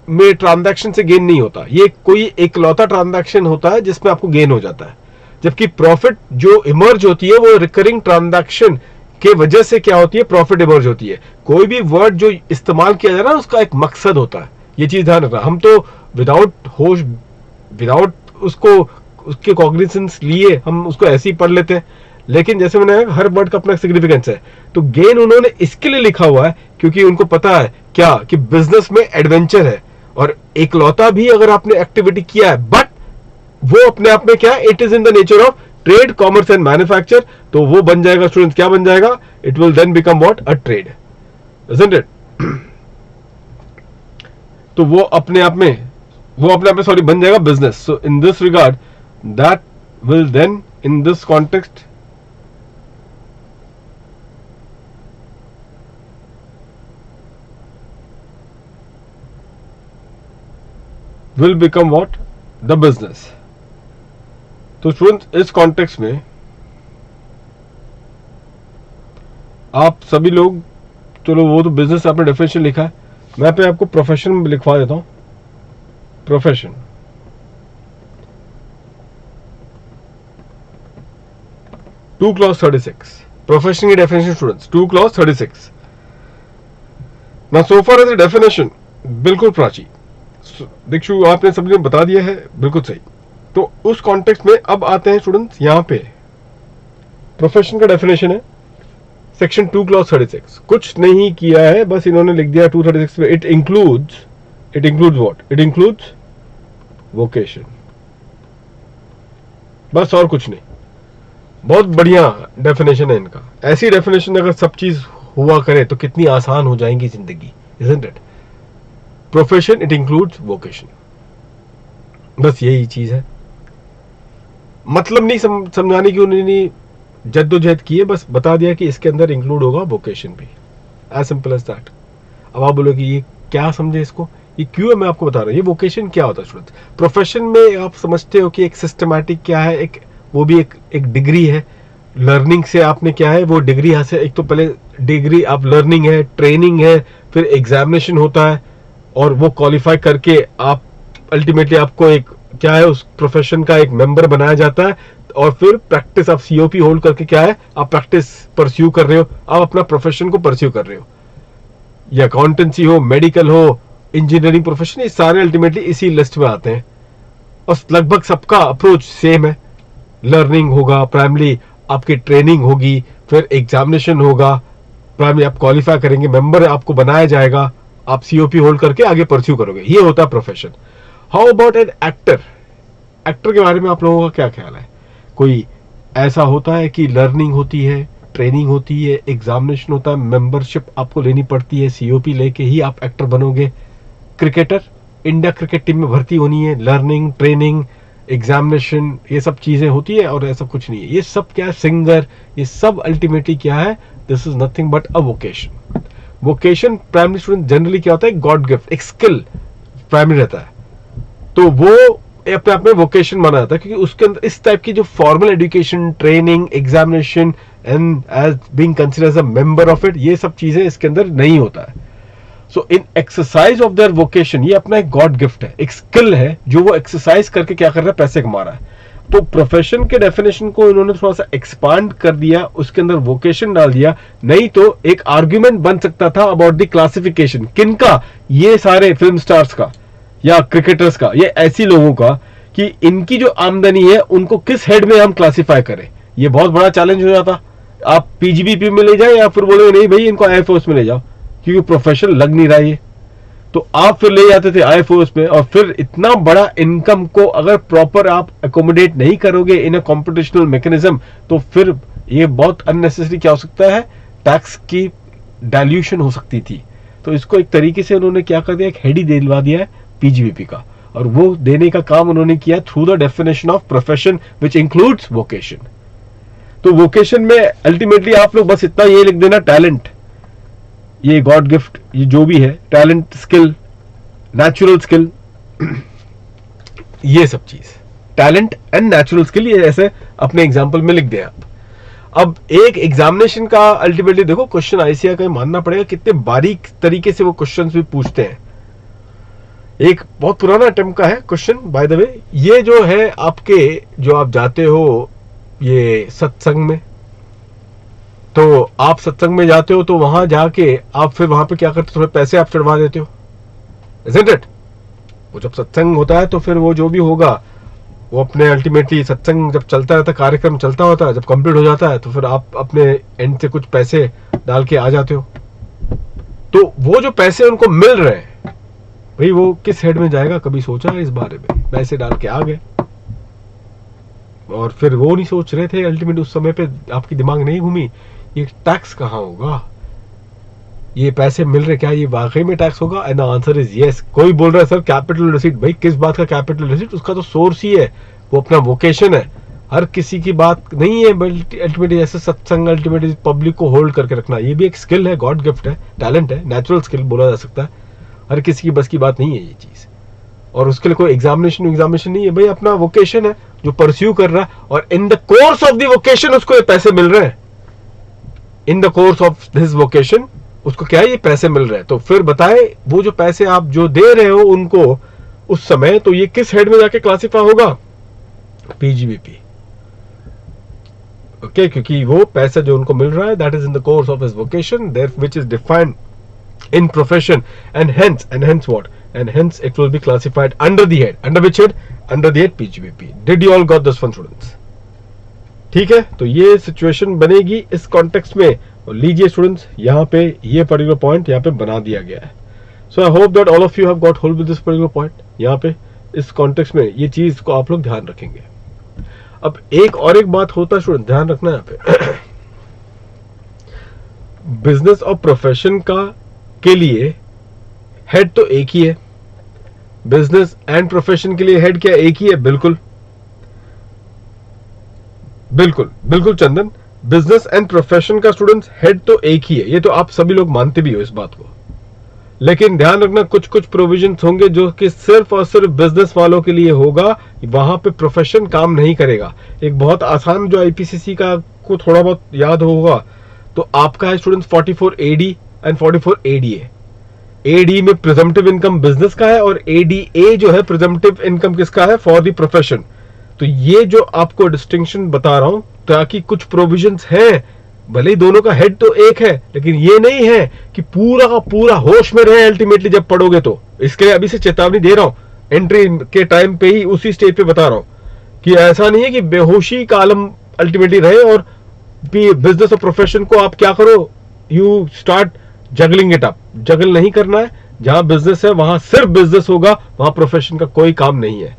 A: में ट्रांजैक्शन से गेन नहीं होता। ये कोई एकलौता ट्रांजैक्शन होता है जिसमें आपको गेन हो जाता है, जबकि प्रॉफिट जो इमर्ज होती है वो रिकरिंग ट्रांजैक्शन के वजह से क्या होती है, प्रॉफिट इमर्ज होती है। कोई भी वर्ड जो इस्तेमाल किया जा रहा है उसका एक मकसद होता है, ये चीज ध्यान रखना। हम तो विदाउट उसको उसके कॉग्निजेंस लिए हम उसको ऐसे ही पढ़ लेते हैं, लेकिन जैसे मैंने हर वर्ड का अपना सिग्निफिकेंस है। तो गेन उन्होंने इसके लिए लिखा हुआ है क्योंकि उनको पता है क्या कि बिजनेस में एडवेंचर है, और एकलौता भी अगर आपने एक्टिविटी किया है बट वो अपने आप में क्या है, it is in the nature of trade, commerce and manufacture, तो वो बन जाएगा स्टूडेंट्स, क्या बन जाएगा? It will then become what? A trade, isn't it? तो वो अपने आप में सॉरी बन जाएगा business. So in this regard that will then in this context will become what? The business. तो स्टूडेंट्स इस कॉन्टेक्स्ट में आप सभी लोग, चलो वो तो बिजनेस आपने डेफिनेशन लिखा है, मैं पे आपको प्रोफेशन में लिखवा देता हूं। प्रोफेशन, टू क्लॉज 36 प्रोफेशन की डेफिनेशन स्टूडेंट्स, 2 क्लॉज 36। ना सो फार एज ए डेफिनेशन बिल्कुल प्राची दीक्षु आपने सबने बता दिया है, बिल्कुल सही। तो उस कॉन्टेक्स्ट में अब आते हैं स्टूडेंट्स, यहां पे प्रोफेशन का डेफिनेशन है सेक्शन 2 क्लॉज 36। कुछ नहीं किया है, बस इन्होंने लिख दिया 236 में, it includes what? It includes vocation, बस और कुछ नहीं। बहुत बढ़िया डेफिनेशन है इनका। ऐसी डेफिनेशन अगर सब चीज हुआ करे तो कितनी आसान हो जाएंगी जिंदगी, isn't it? Profession it includes vocation, बस यही चीज है। मतलब नहीं समझाने की उन्होंने जद्दोजहद की है, बस बता दिया कि इसके अंदर इंक्लूड होगा वोकेशन भी, एज सिंपल एज दैट। अब आप बोलोगे ये क्या समझे इसको, ये क्यों है, मैं आपको बता रहा हूँ। ये वोकेशन क्या होता है स्टूडेंट्स? प्रोफेशन में आप समझते हो कि एक सिस्टमैटिक क्या है, एक वो भी एक डिग्री है। लर्निंग से आपने क्या है वो डिग्री हासिल, एक तो पहले डिग्री आप लर्निंग है, ट्रेनिंग है, फिर एग्जामिनेशन होता है, और वो क्वालिफाई करके आप अल्टीमेटली आपको एक क्या है उस प्रोफेशन का एक मेंबर बनाया जाता है। और फिर प्रैक्टिस, आप सीओपी होल्ड करके क्या है आप प्रैक्टिस परस्यू कर रहे हो, आप अपना प्रोफेशन को परस्यू कर रहे हो। या अकाउंटेंसी हो, मेडिकल हो, इंजीनियरिंग प्रोफेशन, ये सारे अल्टीमेटली इसी लिस्ट में आते हैं। और लगभग सबका अप्रोच सेम है। लर्निंग होगा, प्राइमरी आपकी ट्रेनिंग होगी, फिर एग्जामिनेशन होगा, प्राइमरी आप क्वालिफाई करेंगे, मेंबर आपको बनाया जाएगा, आप सीओपी होल्ड करके आगे परस्यू करोगे। ये होता है profession. How about an actor? Actor के बारे में आप लोगों का क्या ख्याल है? कोई ऐसा होता है कि लर्निंग होती है, ट्रेनिंग होती है, एग्जामिनेशन होता है, मेंबरशिप आपको लेनी पड़ती है, सीओपी लेके ही आप एक्टर बनोगे। क्रिकेटर, इंडिया क्रिकेट टीम में भर्ती होनी है, लर्निंग, ट्रेनिंग, एग्जामिनेशन, ये सब चीजें होती है, और ऐसा कुछ नहीं है। ये सब क्या है? सिंगर, ये सब अल्टीमेटली क्या है? This is nothing but a vocation. Vocation primary student generally क्या होता है? गॉड गिफ्ट, एक स्किल प्राइमरी रहता है, तो वो अपने आप में वोकेशन माना जाता है, क्योंकि उसके अंदर इस टाइप की जो formal education, training, examination and as being considered as a member of it, ये सब चीजें इसके अंदर नहीं होता है। So in exercise of their vocation, ये अपना एक गॉड गिफ्ट है, एक स्किल है जो वो एक्सरसाइज करके क्या कर रहा है? पैसे कमा रहा है। तो प्रोफेशन के डेफिनेशन को इन्होंने थोड़ा सा एक्सपांड कर दिया, उसके अंदर वोकेशन डाल दिया। नहीं तो एक आर्ग्यूमेंट बन सकता था अबाउट द क्लासिफिकेशन, किनका? ये सारे फिल्म स्टार्स का या क्रिकेटर्स का, ये ऐसी लोगों का, कि इनकी जो आमदनी है उनको किस हेड में हम क्लासिफाई करें। ये बहुत बड़ा चैलेंज हो जाता। आप पीजीबीपी में ले जाए या फिर बोले नहीं भाई इनको एयरफोर्स में ले जाओ, क्योंकि प्रोफेशन लग नहीं रहा है। तो आप फिर ले जाते थे एयरफोर्स में, और फिर इतना बड़ा इनकम को अगर प्रॉपर आप एकोमोडेट नहीं करोगे इन अ कॉम्पिटिशनल मैकेनिज्म, तो फिर ये बहुत अननेसेसरी क्या हो सकता है? टैक्स की डाइल्यूशन हो सकती थी। तो इसको एक तरीके से उन्होंने क्या कर दिया? एक हेड ही दिलवा दिया है पीजीबीपी का, और वो देने का काम उन्होंने किया through the definition of profession which includes vocation. तो वोकेशन में अल्टीमेटली आप लोग बस इतना ये लिख देना, टैलेंट, ये गॉड गिफ्ट, ये जो भी है, टैलेंट, स्किल, नेचुरल स्किल, ये सब चीज, टैलेंट एंड नेचुरल स्किल, ये ऐसे अपने एग्जांपल में लिख दें आप। अब एक एग्जामिनेशन का अल्टीमेटली देखो क्वेश्चन आईसीआई का मानना पड़ेगा कितने बारीक तरीके से वो क्वेश्चंस भी पूछते हैं। एक बहुत पुराना अटेम्प्ट का है क्वेश्चन बाय द वे, ये जो है आपके, जो आप जाते हो ये सत्संग में, तो आप सत्संग में जाते हो तो वहां जाके आप फिर वहां पे क्या करते हो? थोड़े पैसे आप चढ़वा देते हो, isn't it? वो जब सत्संग होता है तो फिर वो जो भी होगा वो अपने अल्टीमेटली सत्संग जब चलता रहता है, कार्यक्रम चलता होता है, जब कंप्लीट हो जाता है तो फिर आप अपने एंड से कुछ पैसे डाल के आ जाते हो। तो वो जो पैसे उनको मिल रहे हैं भाई, वो किस हेड में जाएगा? कभी सोचा है इस बारे में? पैसे डाल के आ गए, और फिर वो नहीं सोच रहे थे अल्टीमेट, उस समय पे आपकी दिमाग नहीं घूमी ये टैक्स कहां होगा, ये पैसे मिल रहे, क्या ये वाकई में टैक्स होगा? And answer is yes. कोई बोल रहा है सर कैपिटल रिसीट, भाई किस बात का कैपिटल रिसीट? उसका तो सोर्स ही है, वो अपना वोकेशन है, हर किसी की बात नहीं है। अल्टीमेटली ऐसे सत्संग अल्टीमेटली पब्लिक को होल्ड करके रखना, ये भी एक स्किल है, गॉड गिफ्ट है, टैलेंट है, नेचुरल स्किल बोला जा सकता है। हर किसी की बस की बात नहीं है ये चीज, और उसके लिए कोई एग्जामिनेशन नहीं है भाई, अपना वोकेशन है जो परस्यू कर रहा है, और in the course of the vocation उसको ये पैसे मिल रहे हैं। In the course of this vocation उसको क्या है? ये पैसे मिल रहे हैं। तो फिर बताए वो जो पैसे आप जो दे रहे हो उनको उस समय, तो ये किस हेड में जाके क्लासिफाई होगा? पीजीबीपी। ओके, क्योंकि वो पैसा जो उनको मिल रहा है that is in the course of his vocation, there which is defined in profession, and hence what? And hence it will be classified under the head, under which head? Under the head PGBP. Did you all got this one students? ठीक है, तो ये situation बनेगी इस context में, और लीजिए students यहाँ पे ये पर्टिकुलर पॉइंट यहाँ पे बना दिया गया है। So I hope that all of you have got hold with this particular point. यहाँ पे इस कॉन्टेक्स्ट में ये चीज को आप लोग ध्यान रखेंगे। अब एक बात होता है स्टूडेंट, ध्यान रखना यहाँ पे बिजनेस और प्रोफेशन के लिए हेड तो एक ही है। बिजनेस एंड प्रोफेशन के लिए हेड क्या एक ही है? बिल्कुल बिल्कुल बिल्कुल चंदन, बिजनेस एंड प्रोफेशन का स्टूडेंट्स हेड तो एक ही है, ये तो आप सभी लोग मानते भी हो इस बात को। लेकिन ध्यान रखना कुछ कुछ प्रोविजंस होंगे जो कि सिर्फ और सिर्फ बिजनेस वालों के लिए होगा, वहां पे प्रोफेशन काम नहीं करेगा। एक बहुत आसान जो आईपीसीसी का को थोड़ा बहुत याद होगा तो आपका है students 44 AD and 44 ADA. AD में प्रिजम्पटिव इनकम बिजनेस का है और एडीए जो है प्रिजम्पटिव इनकम किसका है? For the profession. तो ये जो आपको डिस्टिंक्शन बता रहा हूं ताकि कुछ प्रोविजंस हैं, भले ही दोनों का हेड तो एक है लेकिन ये नहीं है कि पूरा का पूरा होश में रहे अल्टीमेटली जब पढ़ोगे तो। इसके लिए अभी से चेतावनी दे रहा हूं, एंट्री के टाइम पे ही उसी स्टेज पे बता रहा हूं कि ऐसा नहीं है कि बेहोशी का आलम अल्टीमेटली रहे और बिजनेस और प्रोफेशन को आप क्या करो, you start juggling it up. Juggle नहीं करना है, जहां बिजनेस है वहां सिर्फ बिजनेस होगा, वहां प्रोफेशन का कोई काम नहीं है।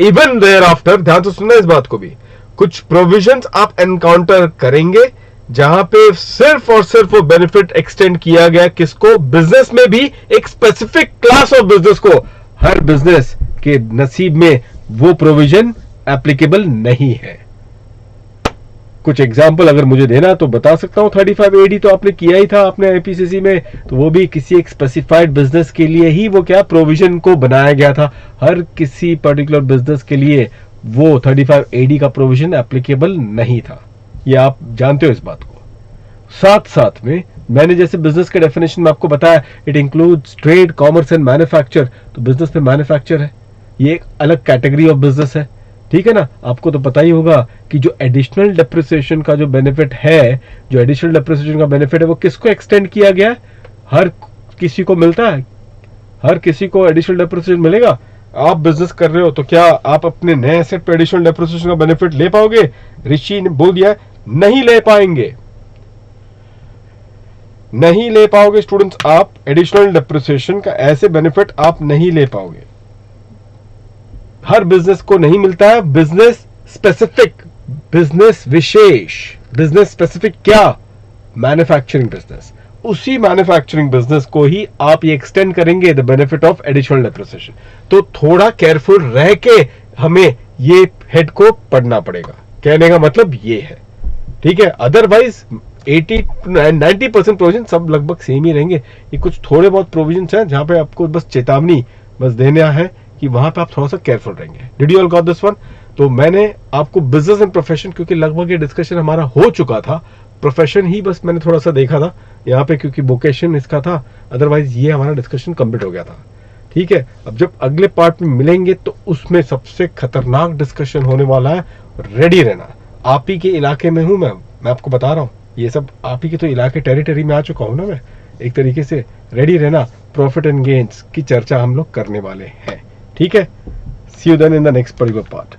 A: इवन देयर आफ्टर, ध्यान से सुनना इस बात को भी, कुछ प्रोविजंस आप एनकाउंटर करेंगे जहां पे सिर्फ और सिर्फ वो बेनिफिट एक्सटेंड किया गया किसको? बिजनेस में भी एक स्पेसिफिक क्लास ऑफ बिजनेस को। हर बिजनेस के नसीब में वो प्रोविजन एप्लीकेबल नहीं है। कुछ एग्जाम्पल अगर मुझे देना तो बता सकता हूं। 35 एडी तो आपने किया ही था आपने आईपीसीसी में, तो वो भी किसी एक स्पेसिफाइड बिजनेस के लिए ही वो क्या प्रोविजन को बनाया गया था। हर किसी पर्टिकुलर बिजनेस के लिए वो 35 एडी का प्रोविजन एप्लीकेबल नहीं था, ये आप जानते हो इस बात को। साथ साथ में मैंने जैसे बिजनेस के डेफिनेशन में आपको बताया, it includes trade, commerce and manufacture. तो बिजनेस में मैन्युफैक्चर है, ये एक अलग कैटेगरी ऑफ बिजनेस है, ठीक है ना। आपको तो पता ही होगा कि जो एडिशनल डेप्रिसिएशन का जो बेनिफिट है, जो एडिशनल डेप्रिसिएशन का बेनिफिट है वो किसको एक्सटेंड किया गया है? हर किसी को मिलता है, हर किसी को एडिशनल डेप्रिसिएशन मिलेगा। आप बिजनेस कर रहे हो तो क्या आप अपने नए एसेट पे एडिशनल डेप्रिसिएशन का बेनिफिट ले पाओगे? ऋषि ने बोल दिया नहीं ले पाएंगे, नहीं ले पाओगे स्टूडेंट्स। आप एडिशनल डेप्रिसिएशन का ऐसे बेनिफिट आप नहीं ले पाओगे, हर बिजनेस को नहीं मिलता है। बिजनेस स्पेसिफिक, बिजनेस विशेष, बिजनेस स्पेसिफिक क्या? Manufacturing business. उसी मैन्युफैक्चरिंग बिजनेस को ही आप ये एक्सटेंड करेंगे the benefit of additional depreciation. तो थोड़ा केयरफुल रह के हमें ये हेड को पढ़ना पड़ेगा, कहने का मतलब ये है, ठीक है। अदरवाइज 80-90% प्रोविजन सब लगभग सेम ही रहेंगे। ये कुछ थोड़े बहुत प्रोविजन हैं जहां पे आपको बस चेतावनी बस देना है कि वहां पे आप थोड़ा सा केयरफुल रहेंगे। Did you all got this one? तो मैंने आपको बिजनेस एंड प्रोफेशन, क्योंकि लगभग ये डिस्कशन हमारा हो चुका था, प्रोफेशन ही बस मैंने थोड़ा सा देखा था यहाँ पे क्योंकि वोकेशन इसका था, अदरवाइज ये हमारा डिस्कशन कंप्लीट हो गया था, ठीक है। अब जब अगले पार्ट में मिलेंगे तो उसमें सबसे खतरनाक डिस्कशन होने वाला है, रेडी रहना। आप ही के इलाके में हूं मैं आपको बता रहा हूं, ये सब आप ही के तो इलाके टेरिटरी में आ चुका हूं ना मैं, एक तरीके से। रेडी रहना, प्रॉफिट एंड गेन्स की चर्चा हम लोग करने वाले हैं, ठीक है। See you then in the next particular part.